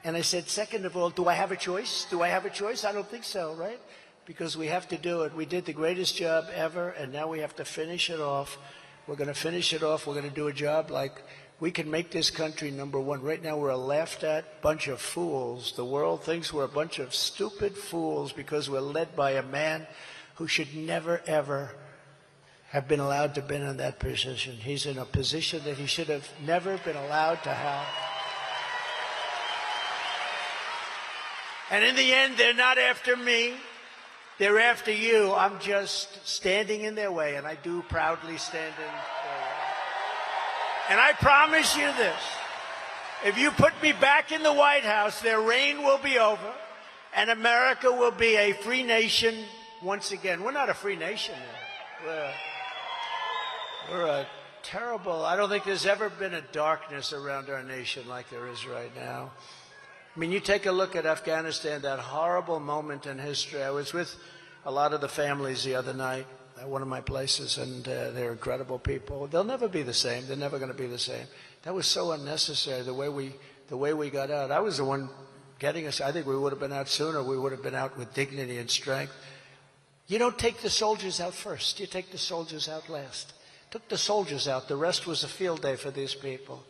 And I said, second of all, do I have a choice? Do I have a choice? I don't think so, right? Because we have to do it. We did the greatest job ever, and now we have to finish it off. We're going to finish it off. We're going to do a job like we can make this country number one. Right now we're a laughed-at bunch of fools. The world thinks we're a bunch of stupid fools because we're led by a man who should never, ever have been allowed to be in that position. He's in a position that he should have never been allowed to have. And in the end, they're not after me. They're after you. I'm just standing in their way, and I do proudly stand in their way. And I promise you this. If you put me back in the White House, their reign will be over, and America will be a free nation once again. We're not a free nation now. We're a terrible, I don't think there's ever been a darkness around our nation like there is right now. I mean, you take a look at Afghanistan, that horrible moment in history. I was with a lot of the families the other night at one of my places, and they're incredible people. They'll never be the same. They're never going to be the same. That was so unnecessary, the way we got out. I was the one getting us. I think we would have been out sooner. We would have been out with dignity and strength. You don't take the soldiers out first. You take the soldiers out last. Took the soldiers out. The rest was a field day for these people.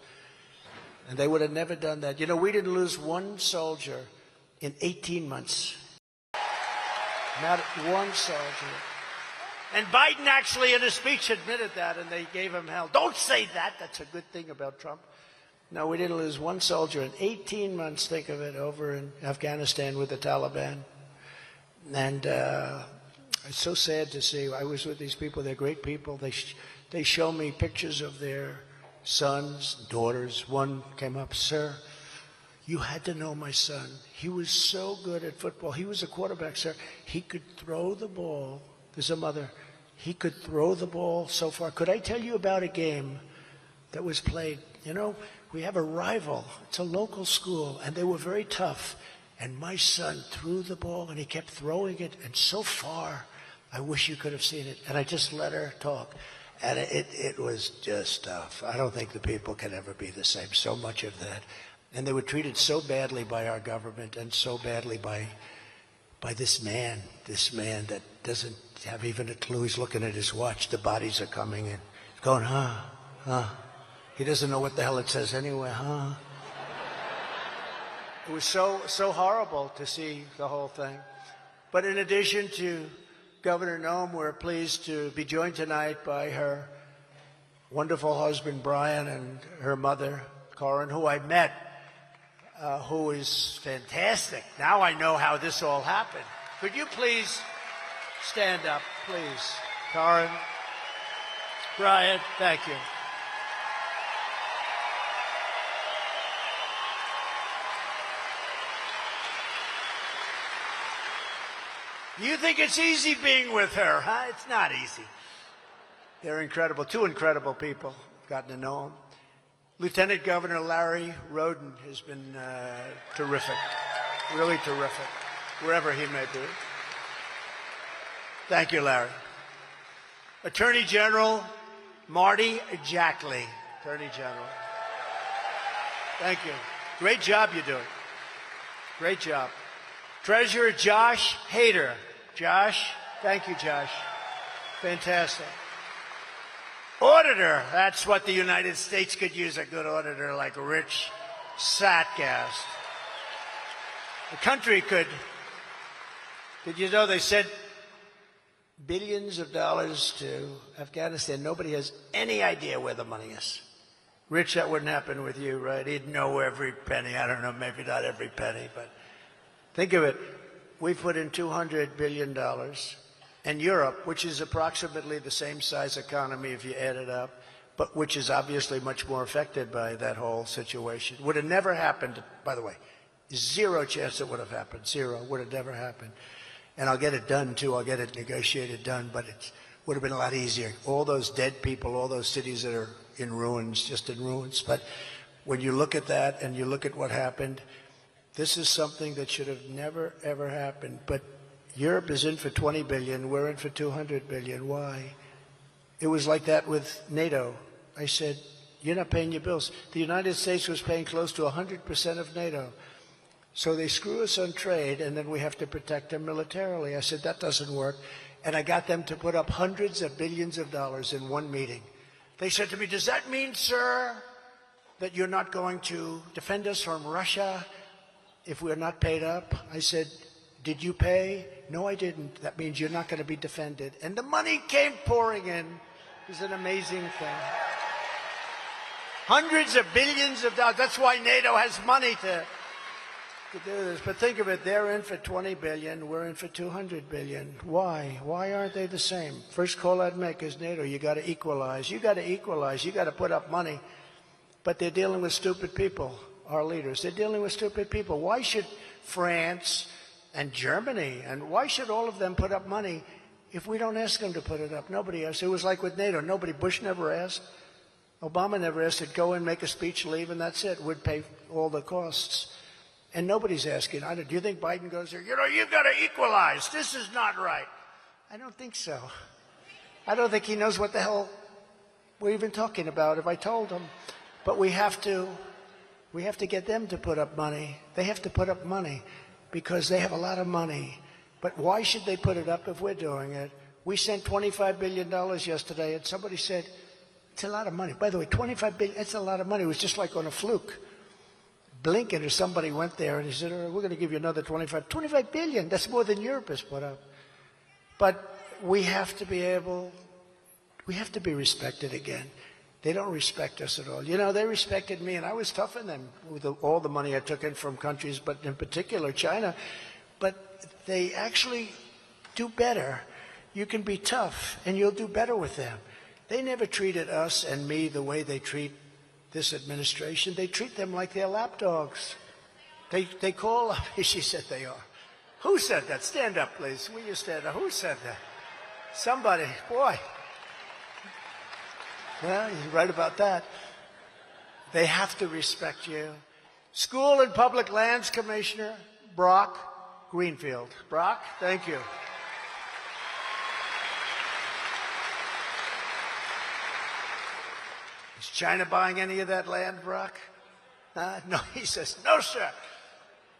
And they would have never done that. You know, we didn't lose one soldier in 18 months. Not one soldier. And Biden actually in a speech admitted that, and they gave him hell. Don't say that. That's a good thing about Trump. No, we didn't lose one soldier in 18 months, think of it, over in Afghanistan with the Taliban. And it's so sad to see. I was with these people. They're great people. They show me pictures of their sons, daughters. One came up, sir, you had to know my son. He was so good at football. He was a quarterback, sir. He could throw the ball. There's a mother. He could throw the ball so far. Could I tell you about a game that was played? You know, we have a rival. It's a local school, and they were very tough. And my son threw the ball, and he kept throwing it, and so far, I wish you could have seen it. And I just let her talk. And it was just tough. I don't think the people can ever be the same. So much of that. And they were treated so badly by our government and so badly by this man that doesn't have even a clue. He's looking at his watch. The bodies are coming in. He's going, huh. He doesn't know what the hell it says anyway, huh? It was so horrible to see the whole thing. But in addition to Governor Noem, we're pleased to be joined tonight by her wonderful husband, Brian, and her mother, Corin, who I met, who is fantastic. Now I know how this all happened. Could you please stand up, please? Corin, Brian, thank you. You think it's easy being with her, huh? It's not easy. They're incredible, two incredible people. Gotten to know them. Lieutenant Governor Larry Roden has been terrific, really terrific, wherever he may be. Thank you, Larry. Attorney General Marty Jackley, Attorney General. Thank you. Great job you're doing. Great job. Treasurer Josh Hader. Josh, thank you, Josh. Fantastic. Auditor, that's what the United States could use, a good auditor like Rich Satgast. The country could, did you know they sent billions of dollars to Afghanistan? Nobody has any idea where the money is. Rich, that wouldn't happen with you, right? He'd know every penny. I don't know, maybe not every penny, but think of it. We put in $200 billion. And Europe, which is approximately the same size economy if you add it up, but which is obviously much more affected by that whole situation, would have never happened, by the way. Zero chance it would have happened. Zero. Would have never happened. And I'll get it done, too. I'll get it negotiated done, but it would have been a lot easier. All those dead people, all those cities that are in ruins, just in ruins. But when you look at that and you look at what happened, this is something that should have never, ever happened. But Europe is in for 20 billion. We're in for 200 billion. Why? It was like that with NATO. I said, you're not paying your bills. The United States was paying close to 100% of NATO. So they screw us on trade, and then we have to protect them militarily. I said, that doesn't work. And I got them to put up hundreds of billions of dollars in one meeting. They said to me, does that mean, sir, that you're not going to defend us from Russia if we're not paid up? I said, did you pay? No, I didn't. That means you're not going to be defended. And the money came pouring in. It was an amazing thing. Hundreds of billions of dollars. That's why NATO has money to do this. But think of it. They're in for 20 billion. We're in for 200 billion. Why? Why aren't they the same? First call I'd make is NATO. You got to equalize. You got to equalize. You got to put up money. But they're dealing with stupid people, our leaders. They're dealing with stupid people. Why should France and Germany, and why should all of them put up money if we don't ask them to put it up? Nobody asked. It was like with NATO. Nobody, Bush never asked. Obama never asked. It'd go in, make a speech, leave, and that's it. We'd pay all the costs. And nobody's asking. Do you think Biden goes there? You've got to equalize. This is not right. I don't think so. I don't think he knows what the hell we're even talking about if I told him. But we have to get them to put up money. They have to put up money, because they have a lot of money. But why should they put it up if we're doing it? We sent $25 billion yesterday, and somebody said, it's a lot of money. By the way, $25 billion, it's a lot of money. It was just like on a fluke. Blinken or somebody went there, and he said, we're going to give you another $25 billion. That's more than Europe has put up. But we have to be respected again. They don't respect us at all. They respected me, and I was tough on them with all the money I took in from countries, but in particular China. But they actually do better. You can be tough, and you'll do better with them. They never treated us and me the way they treat this administration. They treat them like they're lapdogs. They call up. She said they are. Who said that? Stand up, please. Will you stand up? Who said that? Somebody. Boy. Well, you're right about that. They have to respect you. School and Public Lands Commissioner Brock Greenfield. Brock, thank you. Is China buying any of that land, Brock? No, he says, no, sir.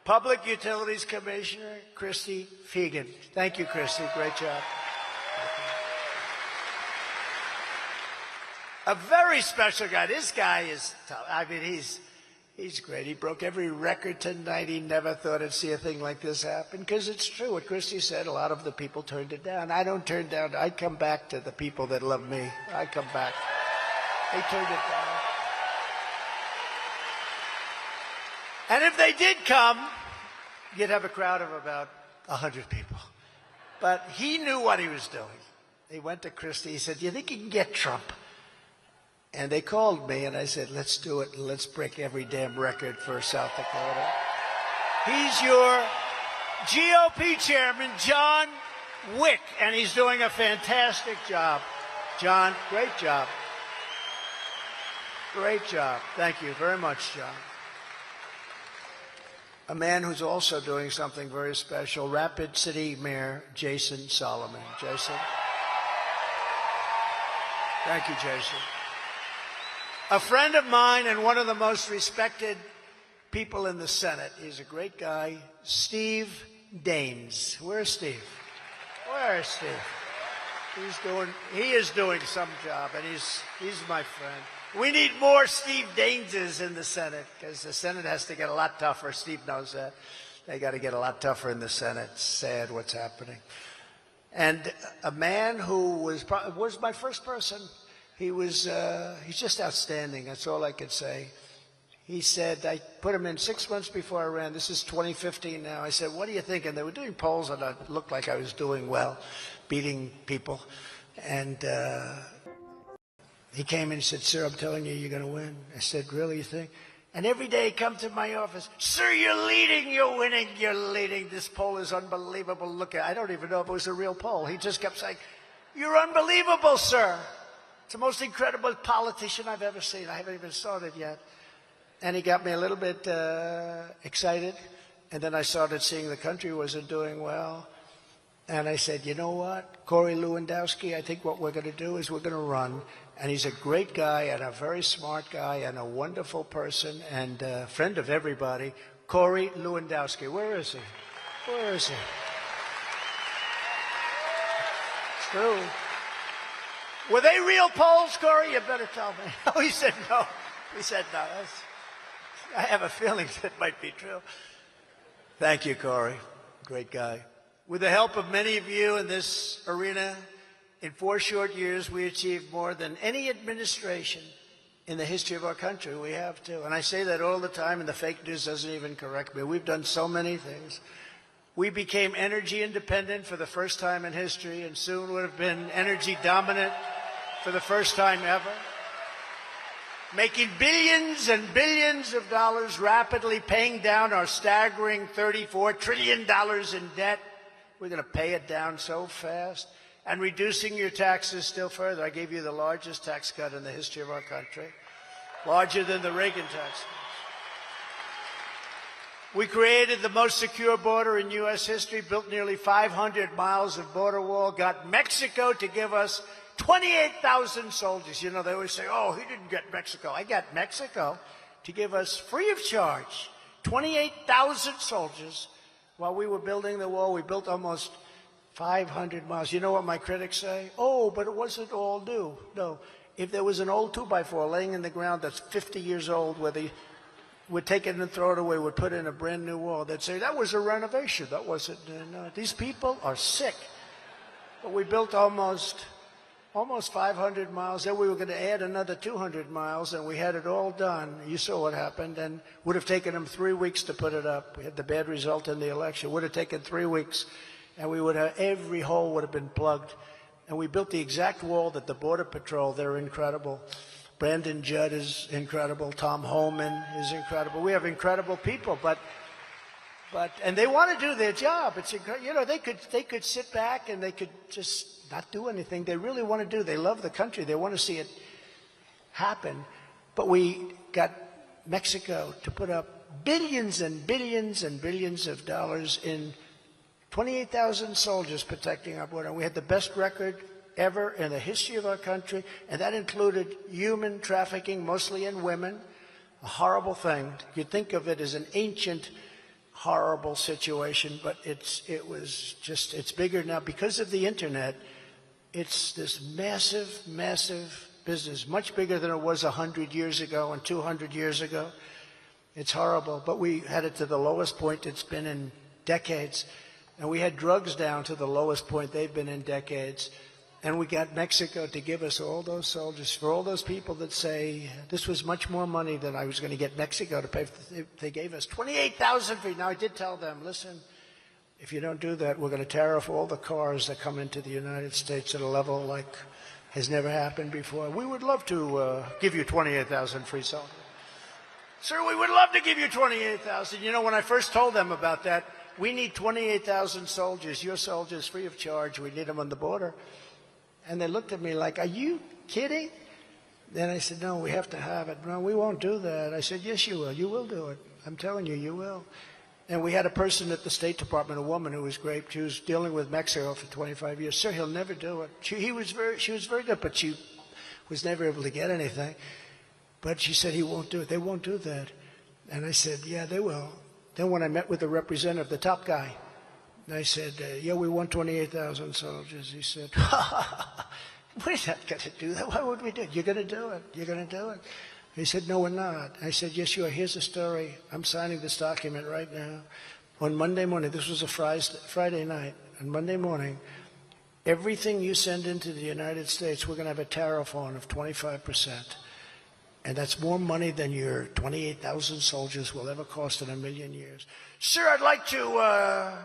Public Utilities Commissioner Christy Fegan. Thank you, Christy. Great job. A very special guy. This guy is tough. I mean, he's great. He broke every record tonight. He never thought he'd see a thing like this happen, because it's true. What Christy said, a lot of the people turned it down. I don't turn down. I come back to the people that love me. I come back. They turned it down. And if they did come, you'd have a crowd of about 100 people. But he knew what he was doing. He went to Christie. He said, "Do you think you can get Trump?" And they called me, and I said, "Let's do it. Let's break every damn record for South Dakota." He's your GOP chairman, John Wick, and he's doing a fantastic job. John, great job. Great job. Thank you very much, John. A man who's also doing something very special, Rapid City Mayor Jason Solomon. Jason? Thank you, Jason. A friend of mine and one of the most respected people in the Senate. He's a great guy, Steve Daines. Where's Steve? Where's Steve? He is doing some job, and he's my friend. We need more Steve Daineses in the Senate, because the Senate has to get a lot tougher. Steve knows that. They got to get a lot tougher in the Senate. It's sad what's happening. And a man who was my first person. He's just outstanding. That's all I could say. He said, I put him in 6 months before I ran. This is 2015 now. I said, "What do you think?" And they were doing polls, and it looked like I was doing well, beating people. And he came in and he said, "Sir, I'm telling you, you're going to win." I said, "Really, you think?" And every day he'd come to my office, "Sir, you're leading, you're winning, you're leading. This poll is unbelievable. Look at it." I don't even know if it was a real poll. He just kept saying, "You're unbelievable, sir. It's the most incredible politician I've ever seen. I haven't even started yet." And he got me a little bit excited. And then I started seeing the country wasn't doing well. And I said, "You know what, Corey Lewandowski, I think what we're going to do is we're going to run." And he's a great guy and a very smart guy and a wonderful person and a friend of everybody, Corey Lewandowski. Where is he? Where is he? It's true. Were they real polls, Corey? You better tell me. Oh, he said no. He said no. I have a feeling that might be true. Thank you, Corey. Great guy. With the help of many of you in this arena, in 4 short years, we achieved more than any administration in the history of our country. We have to. And I say that all the time, and the fake news doesn't even correct me. We've done so many things. We became energy independent for the first time in history, and soon would have been energy dominant for the first time ever. Making billions and billions of dollars, rapidly paying down our staggering $34 trillion in debt. We're going to pay it down so fast. And reducing your taxes still further. I gave you the largest tax cut in the history of our country, larger than the Reagan tax cut. We created the most secure border in U.S. history, built nearly 500 miles of border wall, got Mexico to give us 28,000 soldiers. You know, they always say, "Oh, he didn't get Mexico." I got Mexico to give us, free of charge, 28,000 soldiers while we were building the wall. We built almost 500 miles. You know what my critics say? "Oh, but it wasn't all new." No. If there was an old 2x4 laying in the ground that's 50 years old, where they would take it and throw it away, would put in a brand new wall, they'd say, "That was a renovation. That wasn't." No. These people are sick. But we built almost 500 miles. Then we were going to add another 200 miles, and we had it all done. You saw what happened, and would have taken them 3 weeks to put it up. We had the bad result in the election. Would have taken 3 weeks, and we would have, every hole would have been plugged. And we built the exact wall that the Border Patrol, they're incredible. Brandon Judd is incredible. Tom Homan is incredible. We have incredible people, and they want to do their job. It's you know, they could sit back and they could just not do anything. They really want to do. They love the country. They want to see it happen. But we got Mexico to put up billions and billions and billions of dollars in 28,000 soldiers protecting our border. We had the best record ever in the history of our country, and that included human trafficking, mostly in women, a horrible thing. You'd think of it as an ancient, horrible situation, but it's bigger now. Because of the internet, It's this massive, massive business, much bigger than it was 100 years ago and 200 years ago. It's horrible, but we had it to the lowest point it's been in decades. And we had drugs down to the lowest point they've been in decades. And we got Mexico to give us all those soldiers. For all those people that say, this was much more money than I was going to get Mexico to pay. They gave us 28,000 for you. Now, I did tell them, listen, if you don't do that, we're going to tariff all the cars that come into the United States at a level like has never happened before. We would love to give you 28,000 free soldiers. Sir, we would love to give you 28,000. You know, when I first told them about that, we need 28,000 soldiers, your soldiers, free of charge. We need them on the border. And they looked at me like, are you kidding? Then I said, no, we have to have it. No, we won't do that. I said, yes, you will. You will do it. I'm telling you, you will. And we had a person at the State Department, a woman who was great. She was dealing with Mexico for 25 years. Sir, he'll never do it. She was very good, but she was never able to get anything. But she said, he won't do it. They won't do that. And I said, yeah, they will. Then when I met with the representative, the top guy, and I said, yeah, we want 28,000 soldiers. He said, we're not going to do that. Why would we do it? You're going to do it. You're going to do it. He said, no, we're not. I said, yes, you are. Here's the story. I'm signing this document right now. On Monday morning, this was a Friday night, on Monday morning, everything you send into the United States, we're going to have a tariff on of 25%. And that's more money than your 28,000 soldiers will ever cost in a million years. Sir, I'd like to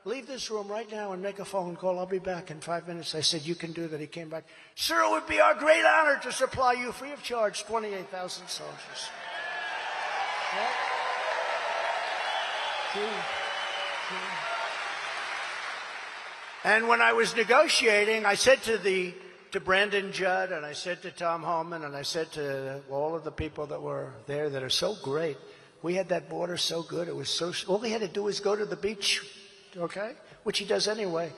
leave this room right now and make a phone call. I'll be back in 5 minutes. I said, you can do that. He came back. Sir, it would be our great honor to supply you free of charge 28,000 soldiers. And when I was negotiating, I said to Brandon Judd, and I said to Tom Homan, and I said to all of the people that were there that are so great, we had that border so good. It was so, all he had to do was go to the beach, okay? Which he does anyway.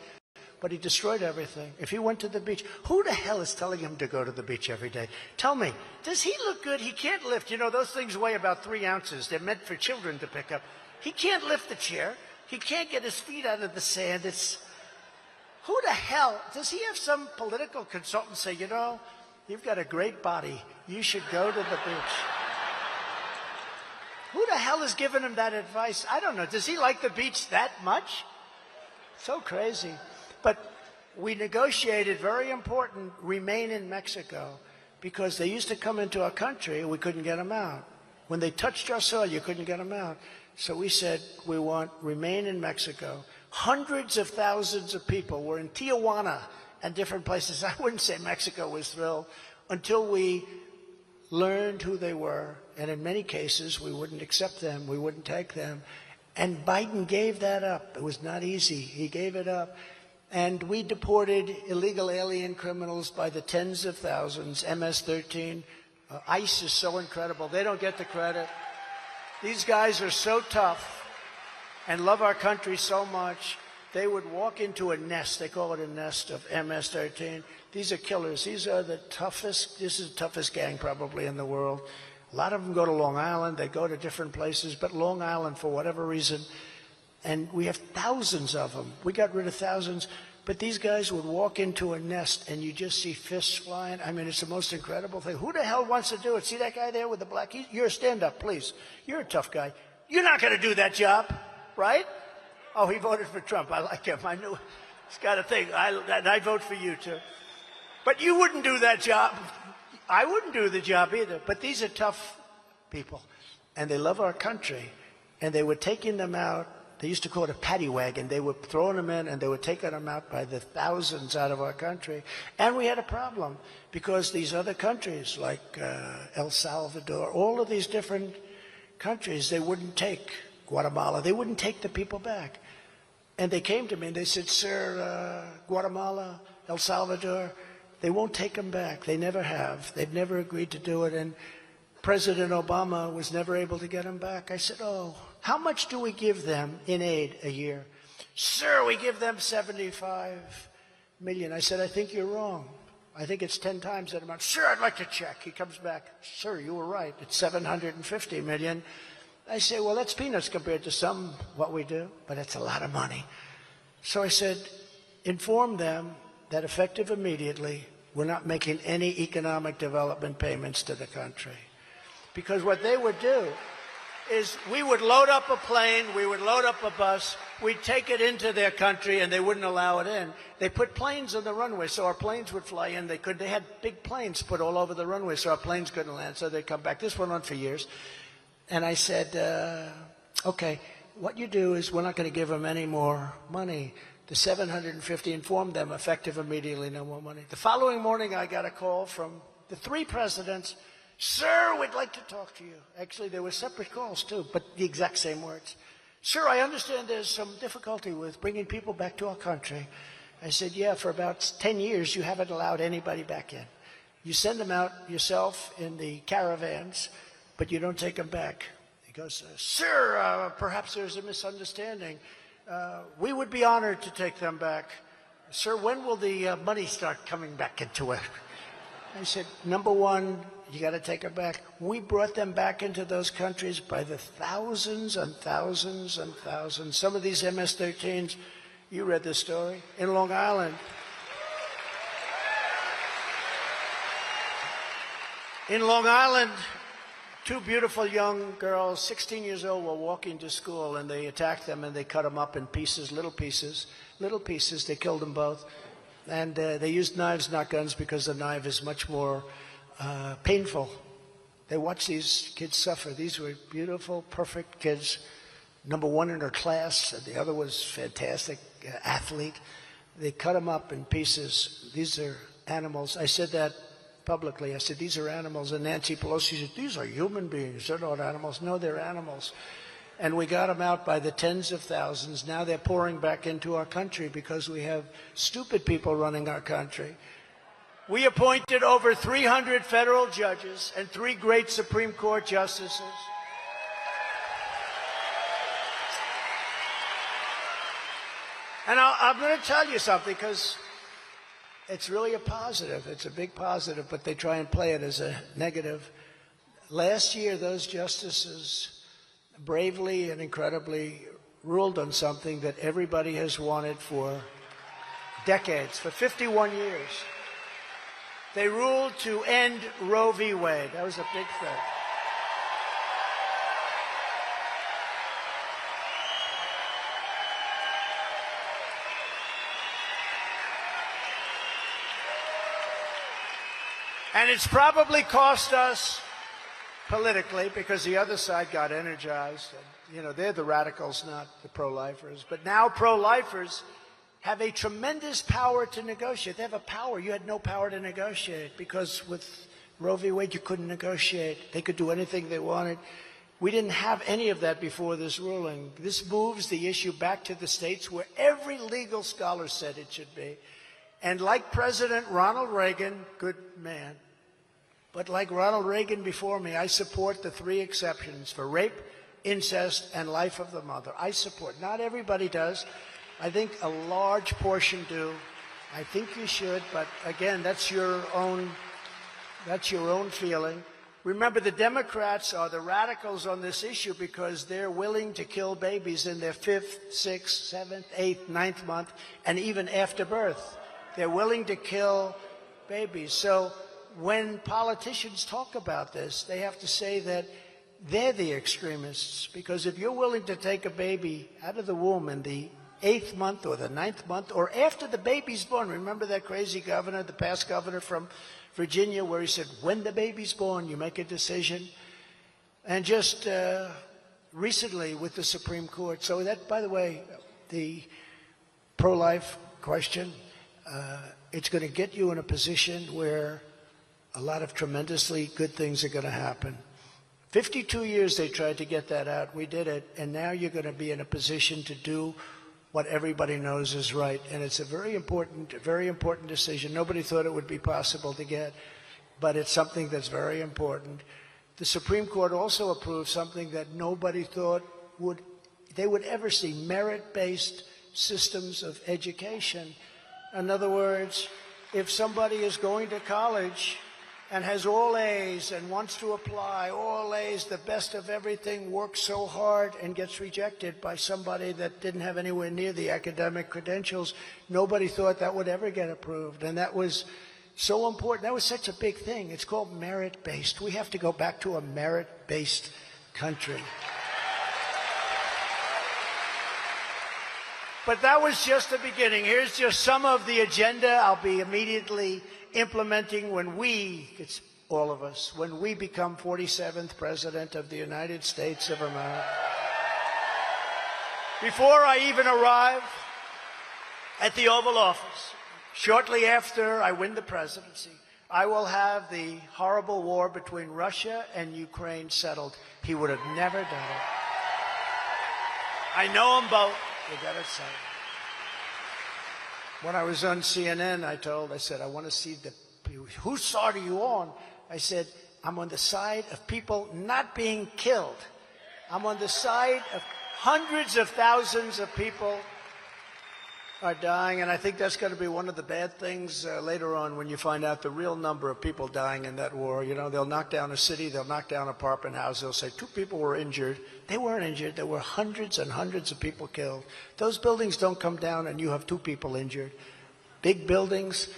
But he destroyed everything. If he went to the beach, who the hell is telling him to go to the beach every day? Tell me, does he look good? He can't lift. You know, those things weigh about 3 ounces. They're meant for children to pick up. He can't lift the chair. He can't get his feet out of the sand. It's, who the hell, does he have some political consultant say, you know, you've got a great body. You should go to the beach. Who the hell is giving him that advice? I don't know. Does he like the beach that much? So crazy. But we negotiated, very important, remain in Mexico, because they used to come into our country and we couldn't get them out. When they touched our soil, you couldn't get them out. So we said, we want remain in Mexico. Hundreds of thousands of people were in Tijuana and different places. I wouldn't say Mexico was thrilled until we learned who they were. And in many cases, we wouldn't accept them. We wouldn't take them. And Biden gave that up. It was not easy. He gave it up. And we deported illegal alien criminals by the tens of thousands, MS-13. ICE is so incredible. They don't get the credit. These guys are so tough and love our country so much. They would walk into a nest, they call it a nest, of MS-13. These are killers. These are the toughest, this is the toughest gang probably in the world. A lot of them go to Long Island. They go to different places, but Long Island, for whatever reason, and we have thousands of them. We got rid of thousands, but these guys would walk into a nest and you just see fists flying. I mean, it's the most incredible thing. Who the hell wants to do it? See that guy there with the black? You're a stand-up, please. You're a tough guy. You're not going to do that job, right? Oh, he voted for Trump. I like him. I knew he's got a thing. And I vote for you, too. But you wouldn't do that job. I wouldn't do the job either. But these are tough people, and they love our country. And they were taking them out. They used to call it a paddy wagon. They were throwing them in, and they were taking them out by the thousands out of our country. And we had a problem because these other countries, like El Salvador, all of these different countries, they wouldn't take Guatemala. They wouldn't take the people back. And they came to me, and they said, sir, Guatemala, El Salvador, they won't take them back. They never have. They've never agreed to do it. And President Obama was never able to get them back. I said, oh, how much do we give them in aid a year? Sir, we give them 75 million. I said, I think you're wrong. I think it's 10 times that amount. Sir, I'd like to check. He comes back. Sir, you were right. It's 750 million. I say, well, that's peanuts compared to what we do, but it's a lot of money. So I said, inform them that effective immediately, we're not making any economic development payments to the country. Because what they would do is we would load up a plane, we would load up a bus, we'd take it into their country and they wouldn't allow it in. They put planes on the runway so our planes would fly in. They had big planes put all over the runway so our planes couldn't land, so they'd come back. This went on for years. And I said, okay, what you do is we're not going to give them any more money. The 750 informed them, effective immediately, no more money. The following morning, I got a call from the 3 presidents. Sir, we'd like to talk to you. Actually, there were separate calls, too, but the exact same words. Sir, I understand there's some difficulty with bringing people back to our country. I said, yeah, for about 10 years, you haven't allowed anybody back in. You send them out yourself in the caravans, but you don't take them back. He goes, sir, perhaps there's a misunderstanding. We would be honored to take them back. Sir, when will the money start coming back into it? I said, number one, you got to take them back. We brought them back into those countries by the thousands and thousands and thousands. Some of these MS-13s, you read the story, in Long Island. In Long Island, 2 beautiful young girls, 16 years old, were walking to school, and they attacked them, and they cut them up in pieces, little pieces. They killed them both. And they used knives, not guns, because the knife is much more painful. They watched these kids suffer. These were beautiful, perfect kids. Number 1 in her class, and the other was fantastic athlete. They cut them up in pieces. These are animals. I said that publicly. I said, these are animals. And Nancy Pelosi said, these are human beings. They're not animals. No, they're animals. And we got them out by the tens of thousands. Now they're pouring back into our country because we have stupid people running our country. We appointed over 300 federal judges and 3 great Supreme Court justices. And I'm going to tell you something, because it's really a positive. It's a big positive, but they try and play it as a negative. Last year, those justices bravely and incredibly ruled on something that everybody has wanted for decades, for 51 years. They ruled to end Roe v. Wade. That was a big thing. And it's probably cost us politically, because the other side got energized. And, you know, they're the radicals, not the pro-lifers. But now pro-lifers have a tremendous power to negotiate. They have a power. You had no power to negotiate, because with Roe v. Wade, you couldn't negotiate. They could do anything they wanted. We didn't have any of that before this ruling. This moves the issue back to the states, where every legal scholar said it should be. And like President Ronald Reagan, good man, but like Ronald Reagan before me, I support the 3 exceptions for rape, incest, and life of the mother. I support. Not everybody does. I think a large portion do. I think you should, but again, that's your own feeling. Remember, the Democrats are the radicals on this issue because they're willing to kill babies in their 5th, 6th, 7th, 8th, 9th month, and even after birth. They're willing to kill babies. So when politicians talk about this, they have to say that they're the extremists, because if you're willing to take a baby out of the womb in the 8th month or the 9th month, or after the baby's born, remember that crazy governor, the past governor from Virginia, where he said, when the baby's born, you make a decision. And just recently with the Supreme Court. So that, by the way, the pro-life question, it's going to get you in a position where a lot of tremendously good things are going to happen. 52 years they tried to get that out. We did it. And now you're going to be in a position to do what everybody knows is right. And it's a very important decision. Nobody thought it would be possible to get, but it's something that's very important. The Supreme Court also approved something that nobody thought they would ever see, merit-based systems of education. In other words, if somebody is going to college and has all A's and wants to apply all A's, the best of everything, works so hard and gets rejected by somebody that didn't have anywhere near the academic credentials. Nobody thought that would ever get approved, and that was so important. That was such a big thing. It's called merit-based. We have to go back to a merit-based country. But that was just the beginning. Here's just some of the agenda I'll be immediately implementing when we, it's all of us, when we become 47th President of the United States of America. Before I even arrive at the Oval Office, shortly after I win the presidency, I will have the horrible war between Russia and Ukraine settled. He would have never done it. I know them both. You got it settled. When I was on CNN, I said, I want to see whose side are you on? I said, I'm on the side of people not being killed. I'm on the side of hundreds of thousands of people are dying, and I think that's going to be one of the bad things later on when you find out the real number of people dying in that war. You know, they'll knock down a city, they'll knock down an apartment house, they'll say 2 people were injured. They weren't injured. There were hundreds and hundreds of people killed. Those buildings don't come down and you have 2 people injured. Big buildings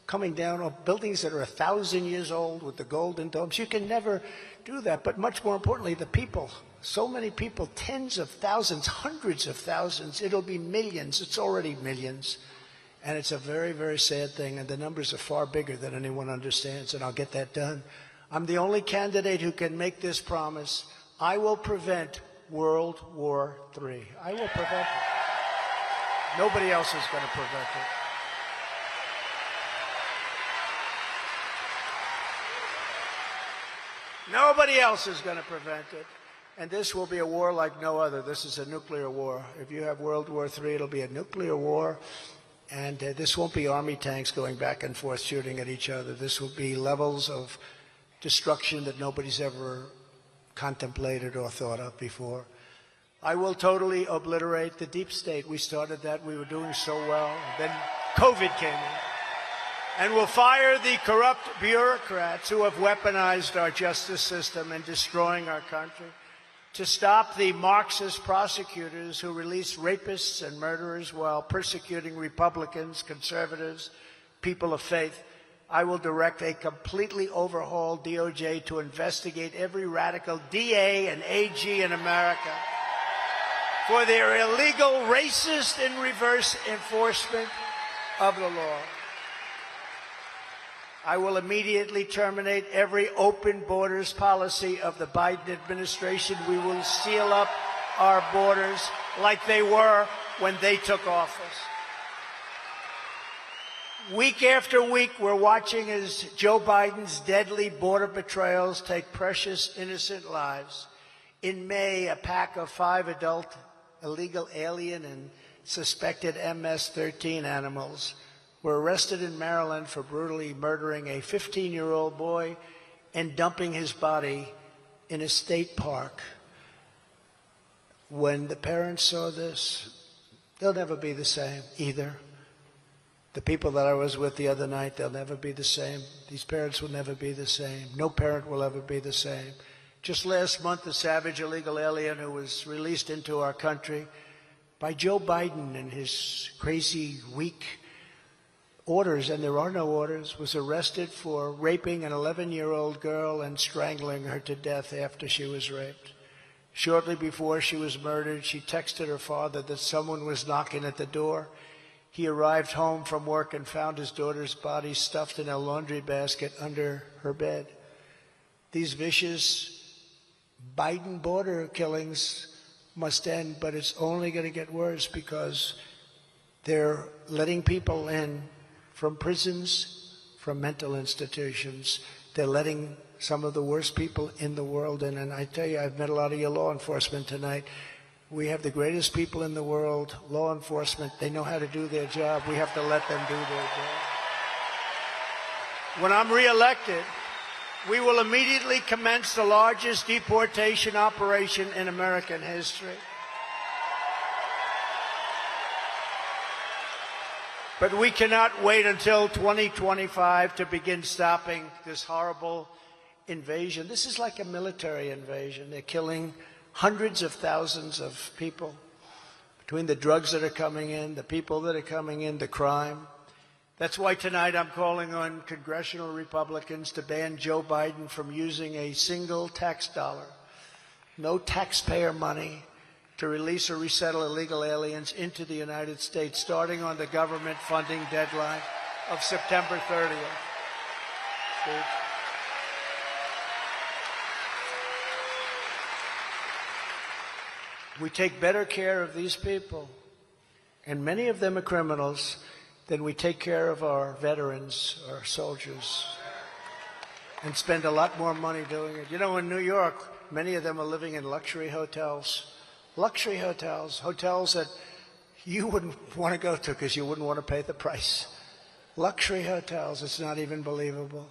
coming down, or buildings that are 1,000 years old with the golden domes. You can never do that, but much more importantly, the people. So many people, tens of thousands, hundreds of thousands. It'll be millions. It's already millions. And it's a very, very sad thing. And the numbers are far bigger than anyone understands. And I'll get that done. I'm the only candidate who can make this promise. I will prevent World War III. I will prevent it. Nobody else is going to prevent it. Nobody else is going to prevent it. And this will be a war like no other. This is a nuclear war. If you have World War III, it'll be a nuclear war. And this won't be army tanks going back and forth shooting at each other. This will be levels of destruction that nobody's ever contemplated or thought of before. I will totally obliterate the deep state. We started that. We were doing so well. Then COVID came in. And we'll fire the corrupt bureaucrats who have weaponized our justice system and destroying our country. To stop the Marxist prosecutors who release rapists and murderers while persecuting Republicans, conservatives, people of faith, I will direct a completely overhauled DOJ to investigate every radical DA and AG in America for their illegal, racist, and reverse enforcement of the law. I will immediately terminate every open borders policy of the Biden administration. We will seal up our borders like they were when they took office. Week after week, we're watching as Joe Biden's deadly border betrayals take precious, innocent lives. In May, a pack of 5 adult illegal alien and suspected MS-13 animals were arrested in Maryland for brutally murdering a 15-year-old boy and dumping his body in a state park. When the parents saw this, they'll never be the same either. The people that I was with the other night, they'll never be the same. These parents will never be the same. No parent will ever be the same. Just last month, a savage illegal alien who was released into our country by Joe Biden and his crazy, weak orders, and there are no orders, was arrested for raping an 11-year-old girl and strangling her to death after she was raped. Shortly before she was murdered, she texted her father that someone was knocking at the door. He arrived home from work and found his daughter's body stuffed in a laundry basket under her bed. These vicious Biden border killings must end, but it's only going to get worse because they're letting people in from prisons, from mental institutions. They're letting some of the worst people in the world in. And I tell you, I've met a lot of your law enforcement tonight. We have the greatest people in the world, law enforcement. They know how to do their job. We have to let them do their job. When I'm reelected, we will immediately commence the largest deportation operation in American history. But we cannot wait until 2025 to begin stopping this horrible invasion. This is like a military invasion. They're killing hundreds of thousands of people between the drugs that are coming in, the people that are coming in, the crime. That's why tonight I'm calling on congressional Republicans to ban Joe Biden from using a single tax dollar, no taxpayer money, to release or resettle illegal aliens into the United States, starting on the government funding deadline of September 30th. Steve? We take better care of these people, and many of them are criminals, than we take care of our veterans, our soldiers, and spend a lot more money doing it. You know, in New York, many of them are living in luxury hotels. Luxury hotels, hotels that you wouldn't want to go to because you wouldn't want to pay the price. Luxury hotels, it's not even believable.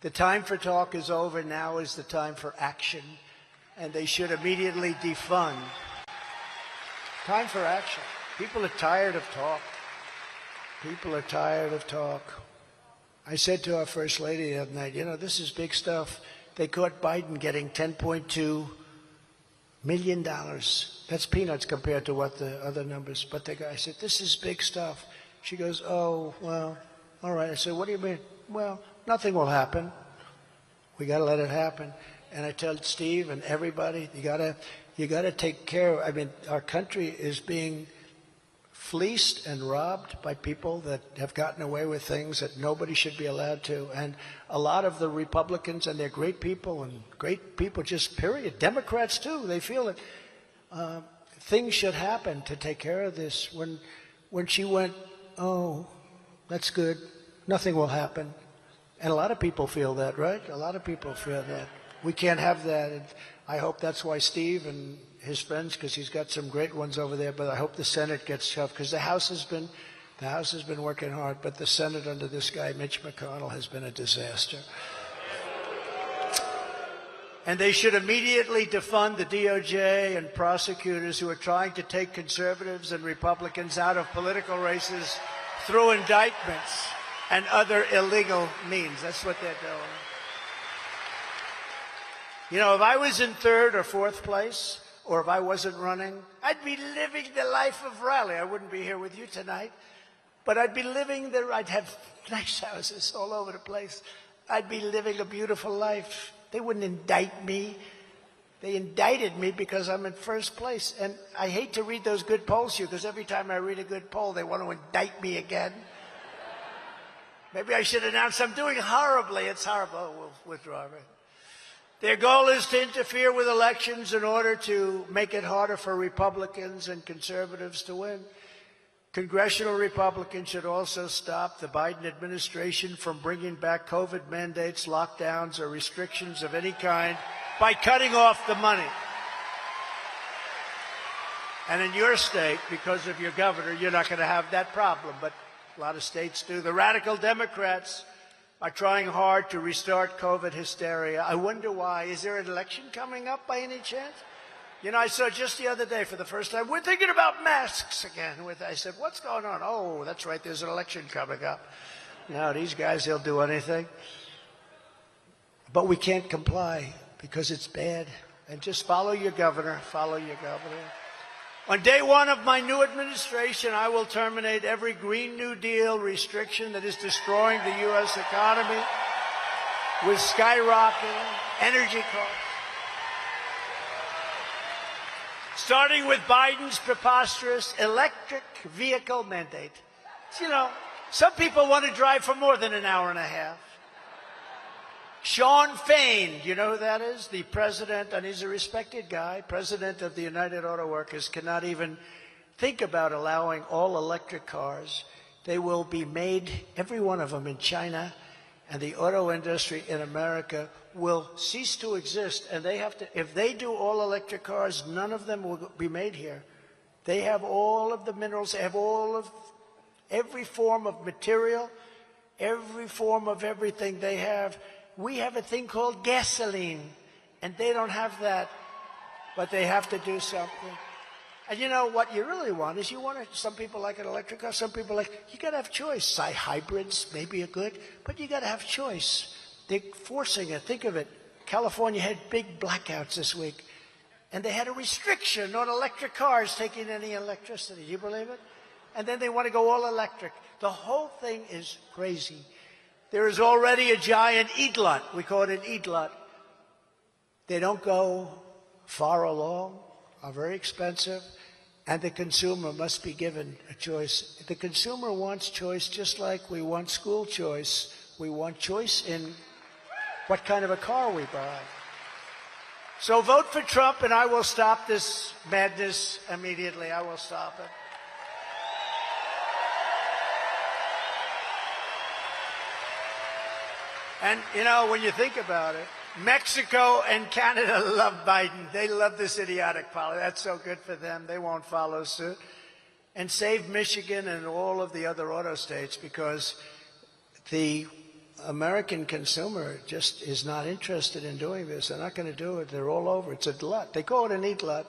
The time for talk is over. Now is the time for action, and they should immediately defund. Time for action. People are tired of talk. People are tired of talk. I said to our First Lady the other night, you know, this is big stuff. They caught Biden getting $10.2 million. That's peanuts compared to what the other numbers. But the guy said, this is big stuff. She goes, oh, well, all right. I said, what do you mean? Well, nothing will happen. We got to let it happen. And I told Steve and everybody, you got to take care. I mean, our country is being fleeced and robbed by people that have gotten away with things that nobody should be allowed to. And a lot of the Republicans, and they're great people, and great people just period. Democrats too, they feel it. Things should happen to take care of this. When she went, oh, that's good, nothing will happen. And a lot of people feel that, right? A lot of people feel that. We can't have that. And I hope that's why Steve and his friends, because he's got some great ones over there, but I hope the Senate gets tough, because the House has been working hard, but the Senate under this guy, Mitch McConnell, has been a disaster. And they should immediately defund the DOJ and prosecutors who are trying to take conservatives and Republicans out of political races through indictments and other illegal means. That's what they're doing. You know, if I was in third or fourth place, or if I wasn't running, I'd be living the life of Riley. I wouldn't be here with you tonight, but I'd be living I'd have nice houses all over the place. I'd be living a beautiful life. They wouldn't indict me. They indicted me because I'm in first place. And I hate to read those good polls to you, because every time I read a good poll, they want to indict me again. Maybe I should announce I'm doing horribly. It's horrible. Oh, we'll withdraw it. Their goal is to interfere with elections in order to make it harder for Republicans and conservatives to win. Congressional Republicans should also stop the Biden administration from bringing back COVID mandates, lockdowns, or restrictions of any kind by cutting off the money. And in your state, because of your governor, you're not going to have that problem, but a lot of states do. The radical Democrats are trying hard to restart COVID hysteria. I wonder why. Is there an election coming up by any chance? You know, I saw just the other day for the first time, we're thinking about masks again. I said, what's going on? Oh, that's right, there's an election coming up. Now, these guys, they'll do anything. But we can't comply because it's bad. And just follow your governor, follow your governor. On day one of my new administration, I will terminate every Green New Deal restriction that is destroying the U.S. economy with skyrocketing energy costs. Starting with Biden's preposterous electric vehicle mandate. You know, some people want to drive for more than an hour and a half. Sean Fain, you know who that is? The president, and he's a respected guy, president of the United Auto Workers, cannot even think about allowing all electric cars. They will be made, every one of them, in China, and the auto industry in America will cease to exist. And they have to, if they do all electric cars, none of them will be made here. They have all of the minerals, they have all of every form of material, every form of everything they have. We have a thing called gasoline, and they don't have that, but they have to do something. And you know what you really want is some people like an electric car, some people you got to have choice. Hybrids maybe are good, but you got to have choice. They're forcing it. Think of it. California had big blackouts this week, and they had a restriction on electric cars taking any electricity. Do you believe it? And then they want to go all electric. The whole thing is crazy. There is already a giant EGLOT. We call it an EGLOT. They don't go far along, are very expensive, and the consumer must be given a choice. The consumer wants choice just like we want school choice. We want choice in what kind of a car we buy. So vote for Trump, and I will stop this madness immediately. I will stop it. And, you know, when you think about it, Mexico and Canada love Biden. They love this idiotic policy. That's so good for them. They won't follow suit. And save Michigan and all of the other auto states, because the American consumer just is not interested in doing this. They're not going to do it. They're all over. It's a glut. They call it an EGLOT.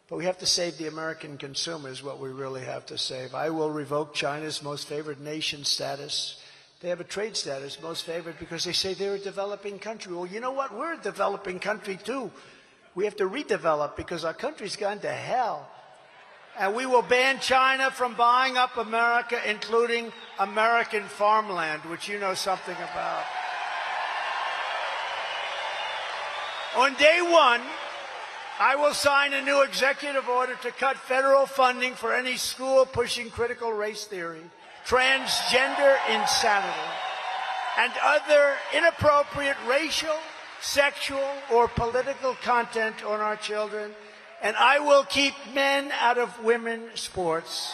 But we have to save the American consumer is what we really have to save. I will revoke China's most favored nation status. They have a trade status, most favored, because they say they're a developing country. Well, you know what? We're a developing country, too. We have to redevelop because our country's gone to hell. And we will ban China from buying up America, including American farmland, which you know something about. On day one, I will sign a new executive order to cut federal funding for any school pushing critical race theory, transgender insanity, and other inappropriate racial, sexual, or political content on our children. And I will keep men out of women's sports.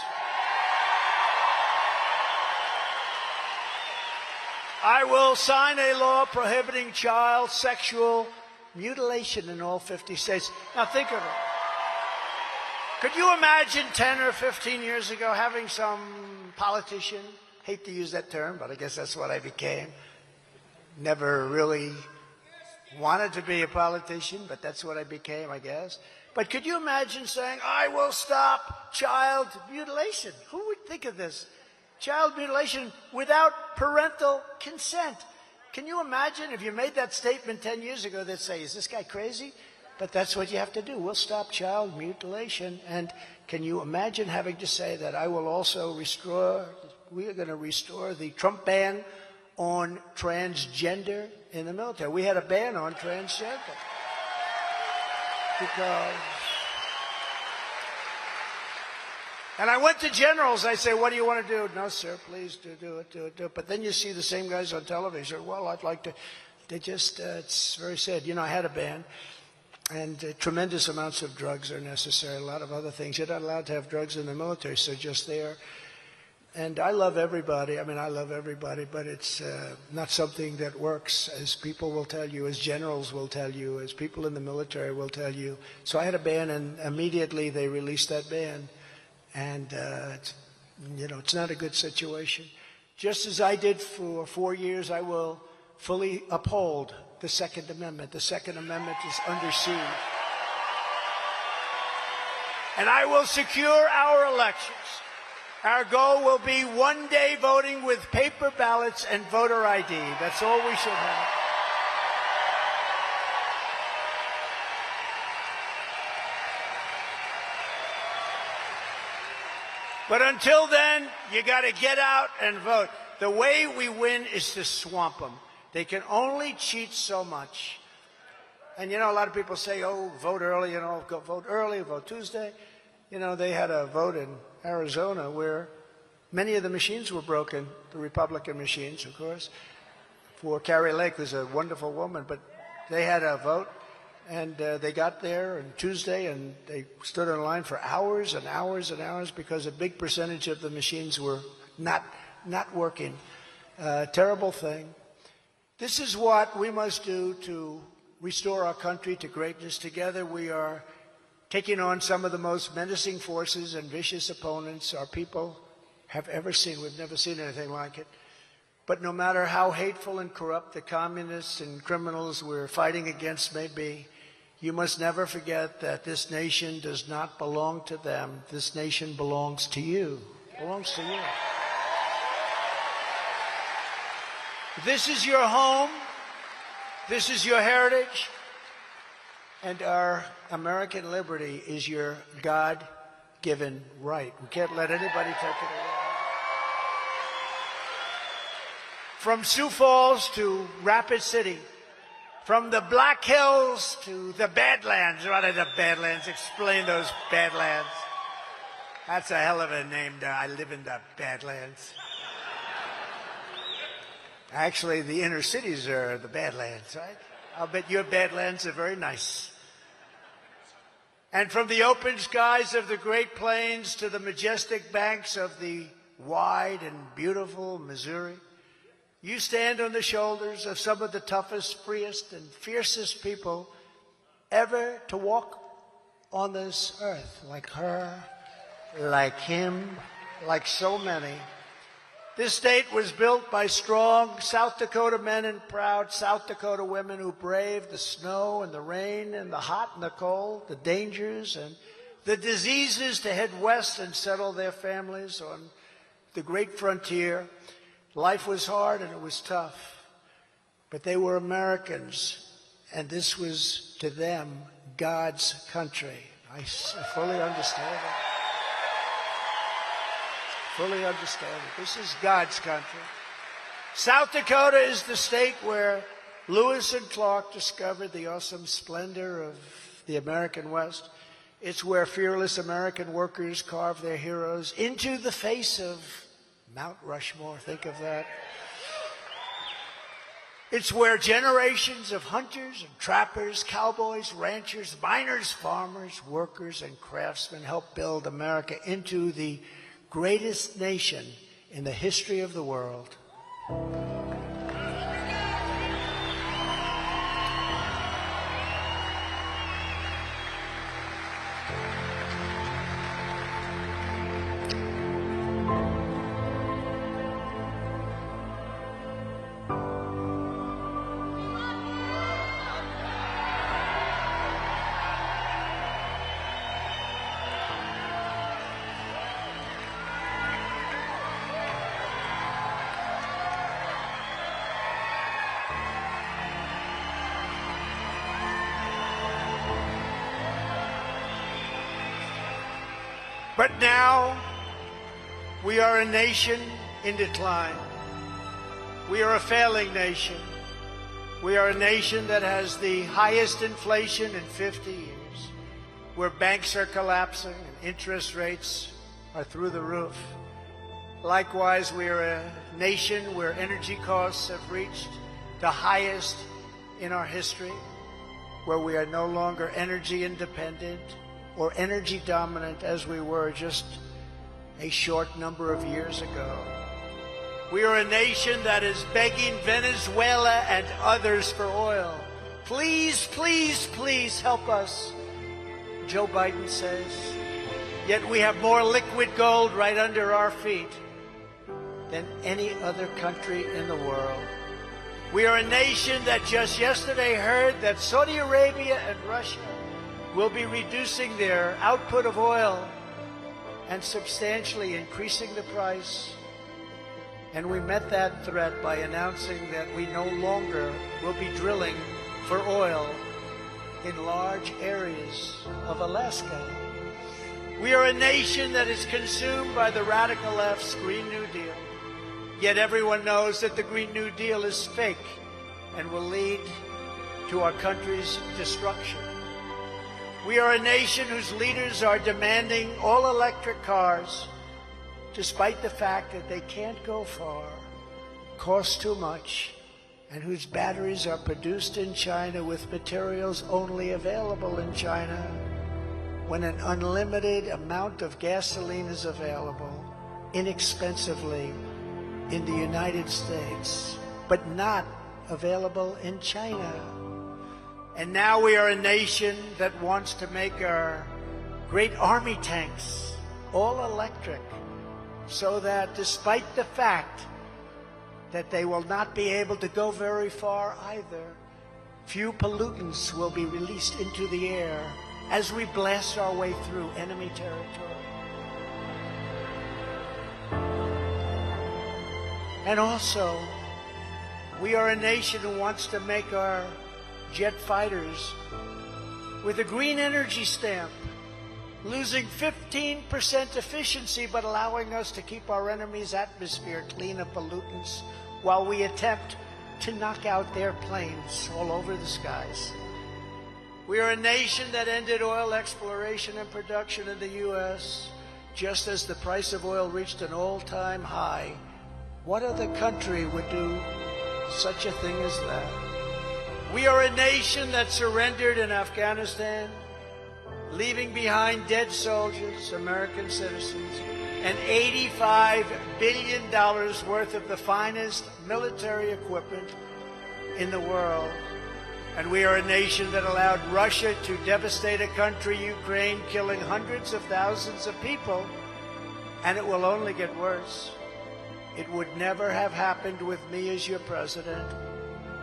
I will sign a law prohibiting child sexual mutilation in all 50 states. Now think of it. Could you imagine 10 or 15 years ago having some politician, hate to use that term, but I guess that's what I became, never really wanted to be a politician, but that's what I became, I guess. But could you imagine saying, I will stop child mutilation? Who would think of this? Child mutilation without parental consent. Can you imagine if you made that statement 10 years ago, they'd say, is this guy crazy? But that's what you have to do. We'll stop child mutilation. And can you imagine having to say that I will also we are going to restore the Trump ban on transgender in the military. We had a ban on transgender. And I went to generals. I say, what do you want to do? No, sir, please do it. But then you see the same guys on television. Well, I'd like to. They just, it's very sad. You know, I had a ban, and tremendous amounts of drugs are necessary, a lot of other things. You're not allowed to have drugs in the military, so just there. And I love everybody. I mean, I love everybody, but it's not something that works, as people will tell you, as generals will tell you, as people in the military will tell you. So I had a ban, and immediately they released that ban. And, it's not a good situation. Just as I did for 4 years, I will fully uphold the Second Amendment. The Second Amendment is under siege. And I will secure our elections. Our goal will be one day voting with paper ballots and voter ID. That's all we should have. But until then, you got to get out and vote. The way we win is to swamp them. They can only cheat so much. And, a lot of people say, oh, vote early, go vote early, vote Tuesday. They had a vote in Arizona where many of the machines were broken, the Republican machines, of course, for Carrie Lake, who's a wonderful woman. But they had a vote, and they got there on Tuesday, and they stood in line for hours and hours and hours because a big percentage of the machines were not working. Terrible thing. This is what we must do to restore our country to greatness. Together we are taking on some of the most menacing forces and vicious opponents our people have ever seen. We've never seen anything like it. But no matter how hateful and corrupt the communists and criminals we're fighting against may be, You must never forget that this nation does not belong to them. This nation belongs to you. It belongs to you. This is your home. This is your heritage. And our American liberty is your God-given right. We can't let anybody take it away. From Sioux Falls to Rapid City, from the Black Hills to the Badlands. What are the Badlands? Explain those Badlands. That's a hell of a name. I live in the Badlands. Actually, the inner cities are the Badlands, right? I'll bet your Badlands are very nice. And from the open skies of the Great Plains to the majestic banks of the wide and beautiful Missouri, you stand on the shoulders of some of the toughest, freest, and fiercest people ever to walk on this earth, like her, like him, like so many. This state was built by strong South Dakota men and proud South Dakota women who braved the snow and the rain and the hot and the cold, the dangers and the diseases to head west and settle their families on the great frontier. Life was hard and it was tough, but they were Americans, and this was to them God's country. I fully understand it. Fully understand it. This is God's country. South Dakota is the state where Lewis and Clark discovered the awesome splendor of the American West. It's where fearless American workers carved their heroes into the face of Mount Rushmore. Think of that. It's where generations of hunters and trappers, cowboys, ranchers, miners, farmers, workers, and craftsmen helped build America into the greatest nation in the history of the world. But now, we are a nation in decline. We are a failing nation. We are a nation that has the highest inflation in 50 years, where banks are collapsing and interest rates are through the roof. Likewise, we are a nation where energy costs have reached the highest in our history, where we are no longer energy independent or energy dominant as we were just a short number of years ago. We are a nation that is begging Venezuela and others for oil. Please, please, please help us, Joe Biden says. Yet we have more liquid gold right under our feet than any other country in the world. We are a nation that just yesterday heard that Saudi Arabia and Russia will be reducing their output of oil and substantially increasing the price. And we met that threat by announcing that we no longer will be drilling for oil in large areas of Alaska. We are a nation that is consumed by the radical left's Green New Deal. Yet everyone knows that the Green New Deal is fake and will lead to our country's destruction. We are a nation whose leaders are demanding all-electric cars, despite the fact that they can't go far, cost too much, and whose batteries are produced in China with materials only available in China, when an unlimited amount of gasoline is available inexpensively in the United States, but not available in China. And now we are a nation that wants to make our great army tanks all electric, so that despite the fact that they will not be able to go very far either, Few pollutants will be released into the air as we blast our way through enemy territory. And also, we are a nation who wants to make our jet fighters with a green energy stamp, losing 15% efficiency but allowing us to keep our enemy's atmosphere clean of pollutants while we attempt to knock out their planes all over the skies. We are a nation that ended oil exploration and production in the U.S. just as the price of oil reached an all-time high. What other country would do such a thing as that? We are a nation that surrendered in Afghanistan, leaving behind dead soldiers, American citizens, and $85 billion worth of the finest military equipment in the world. And we are a nation that allowed Russia to devastate a country, Ukraine, killing hundreds of thousands of people, and it will only get worse. It would never have happened with me as your president,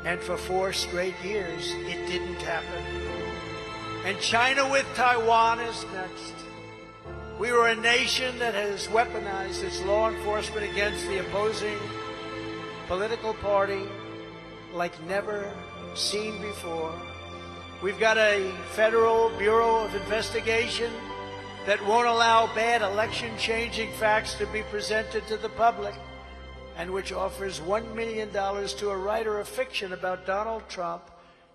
and for 4 straight years, it didn't happen. And China with Taiwan is next. We were a nation that has weaponized its law enforcement against the opposing political party like never seen before. We've got a Federal Bureau of Investigation that won't allow bad election-changing facts to be presented to the public, and which offers $1 million to a writer of fiction about Donald Trump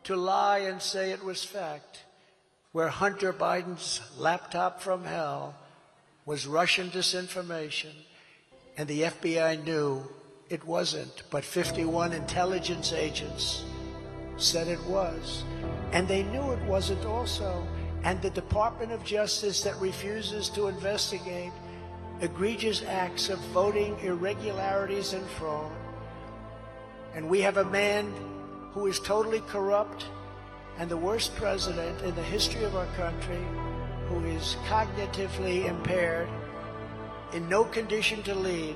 to lie and say it was fact, where Hunter Biden's laptop from hell was Russian disinformation, and the FBI knew it wasn't, but 51 intelligence agents said it was. And they knew it wasn't also. And the Department of Justice that refuses to investigate egregious acts of voting irregularities and fraud. And we have a man who is totally corrupt and the worst president in the history of our country, who is cognitively impaired, in no condition to lead,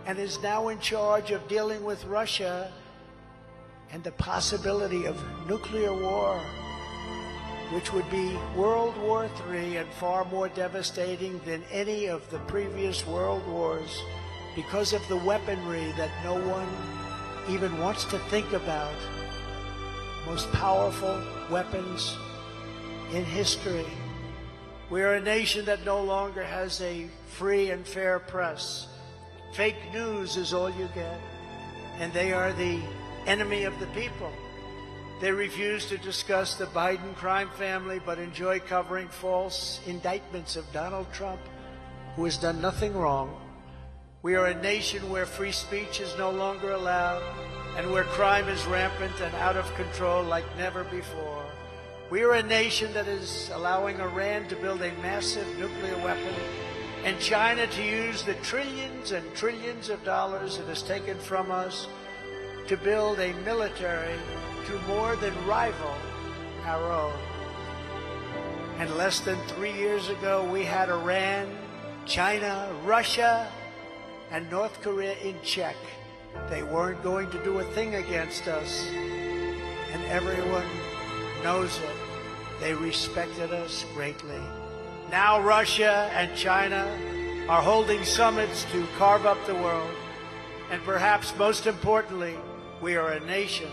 and is now in charge of dealing with Russia and the possibility of nuclear war, which would be World War III and far more devastating than any of the previous world wars because of the weaponry that no one even wants to think about. Most powerful weapons in history. We are a nation that no longer has a free and fair press. Fake news is all you get, and they are the enemy of the people. They refuse to discuss the Biden crime family, but enjoy covering false indictments of Donald Trump, who has done nothing wrong. We are a nation where free speech is no longer allowed, and where crime is rampant and out of control like never before. We are a nation that is allowing Iran to build a massive nuclear weapon, and China to use the trillions and trillions of dollars it has taken from us to build a military to more than rival our own. And less than 3 years ago, we had Iran, China, Russia, and North Korea in check. They weren't going to do a thing against us, and everyone knows it. They respected us greatly. Now Russia and China are holding summits to carve up the world, and perhaps most importantly, we are a nation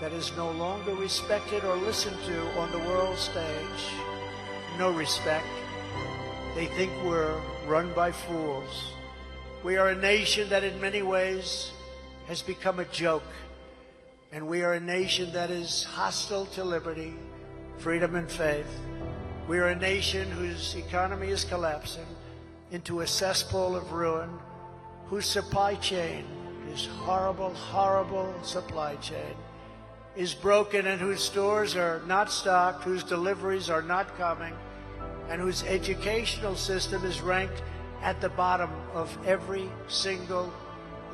that is no longer respected or listened to on the world stage. No respect. They think we're run by fools. We are a nation that in many ways has become a joke. And we are a nation that is hostile to liberty, freedom, and faith. We are a nation whose economy is collapsing into a cesspool of ruin, whose supply chain, this horrible, horrible supply chain, is broken, and whose stores are not stocked, whose deliveries are not coming, and whose educational system is ranked at the bottom of every single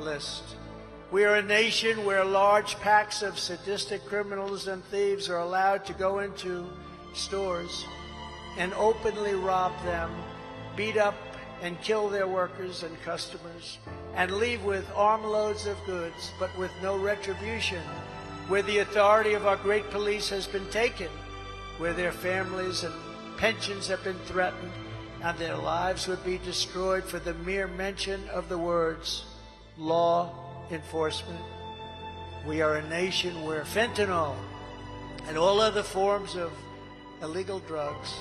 list. We are a nation where large packs of sadistic criminals and thieves are allowed to go into stores and openly rob them, beat up and kill their workers and customers, and leave with armloads of goods, but with no retribution where the authority of our great police has been taken, where their families and pensions have been threatened, and their lives would be destroyed for the mere mention of the words law enforcement. We are a nation where fentanyl and all other forms of illegal drugs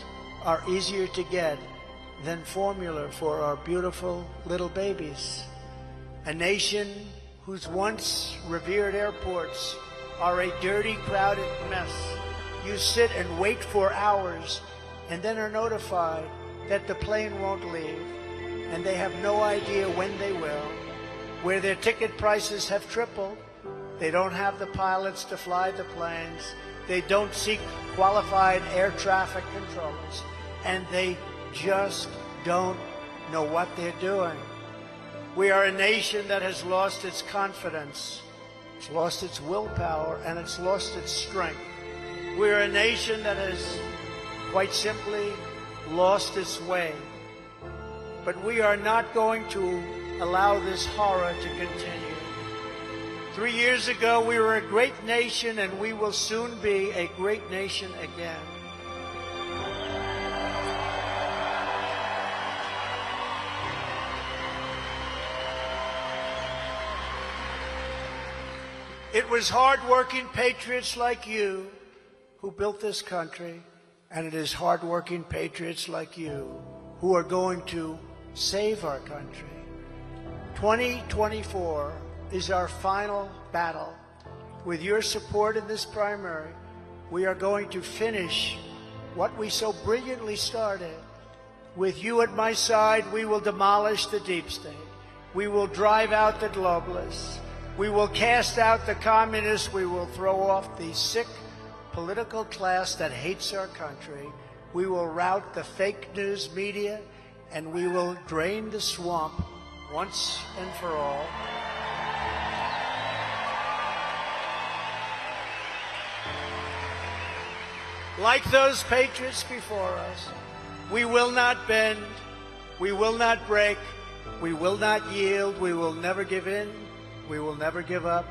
are easier to get than formula for our beautiful little babies. A nation whose once revered airports are a dirty, crowded mess. You sit and wait for hours and then are notified that the plane won't leave, and they have no idea when they will, where their ticket prices have tripled. They don't have the pilots to fly the planes. They don't seek qualified air traffic controllers, and they just don't know what they're doing. We are a nation that has lost its confidence, it's lost its willpower, and it's lost its strength. We are a nation that has quite simply lost its way. But we are not going to allow this horror to continue. 3 years ago, we were a great nation, and we will soon be a great nation again. It was hard-working patriots like you who built this country, and it is hard-working patriots like you who are going to save our country. 2024 is our final battle. With your support in this primary, we are going to finish what we so brilliantly started. With you at my side, we will demolish the deep state. We will drive out the globalists. We will cast out the communists. We will throw off the sick political class that hates our country. We will rout the fake news media, and we will drain the swamp once and for all. Like those patriots before us, we will not bend, we will not break, we will not yield, we will never give in, we will never give up,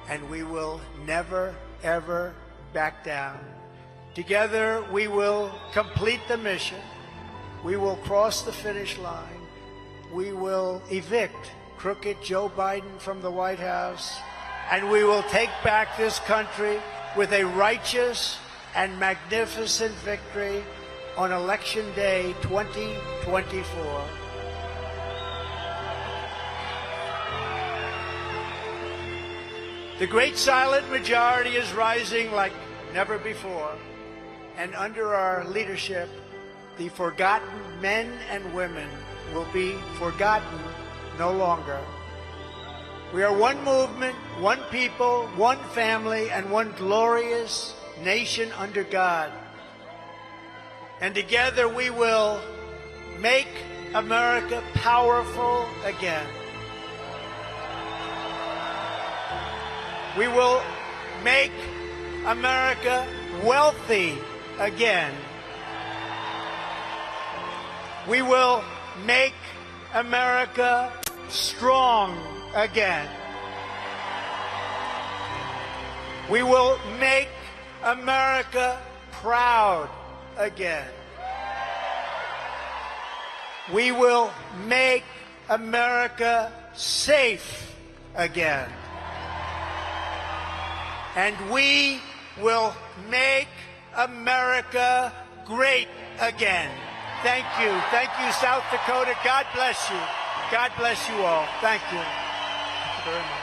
and we will never, ever back down. Together, we will complete the mission. We will cross the finish line. We will evict crooked Joe Biden from the White House, and we will take back this country with a righteous and magnificent victory on Election Day 2024. The great silent majority is rising like never before, and under our leadership, the forgotten men and women will be forgotten no longer. We are one movement, one people, one family, and one glorious nation under God. And together we will make America powerful again. We will make America wealthy again. We will make America strong again. We will make America proud again. We will make America safe again. And we will make America great again. Thank you. Thank you, South Dakota. God bless you. God bless you all. Thank you. Thank you very much.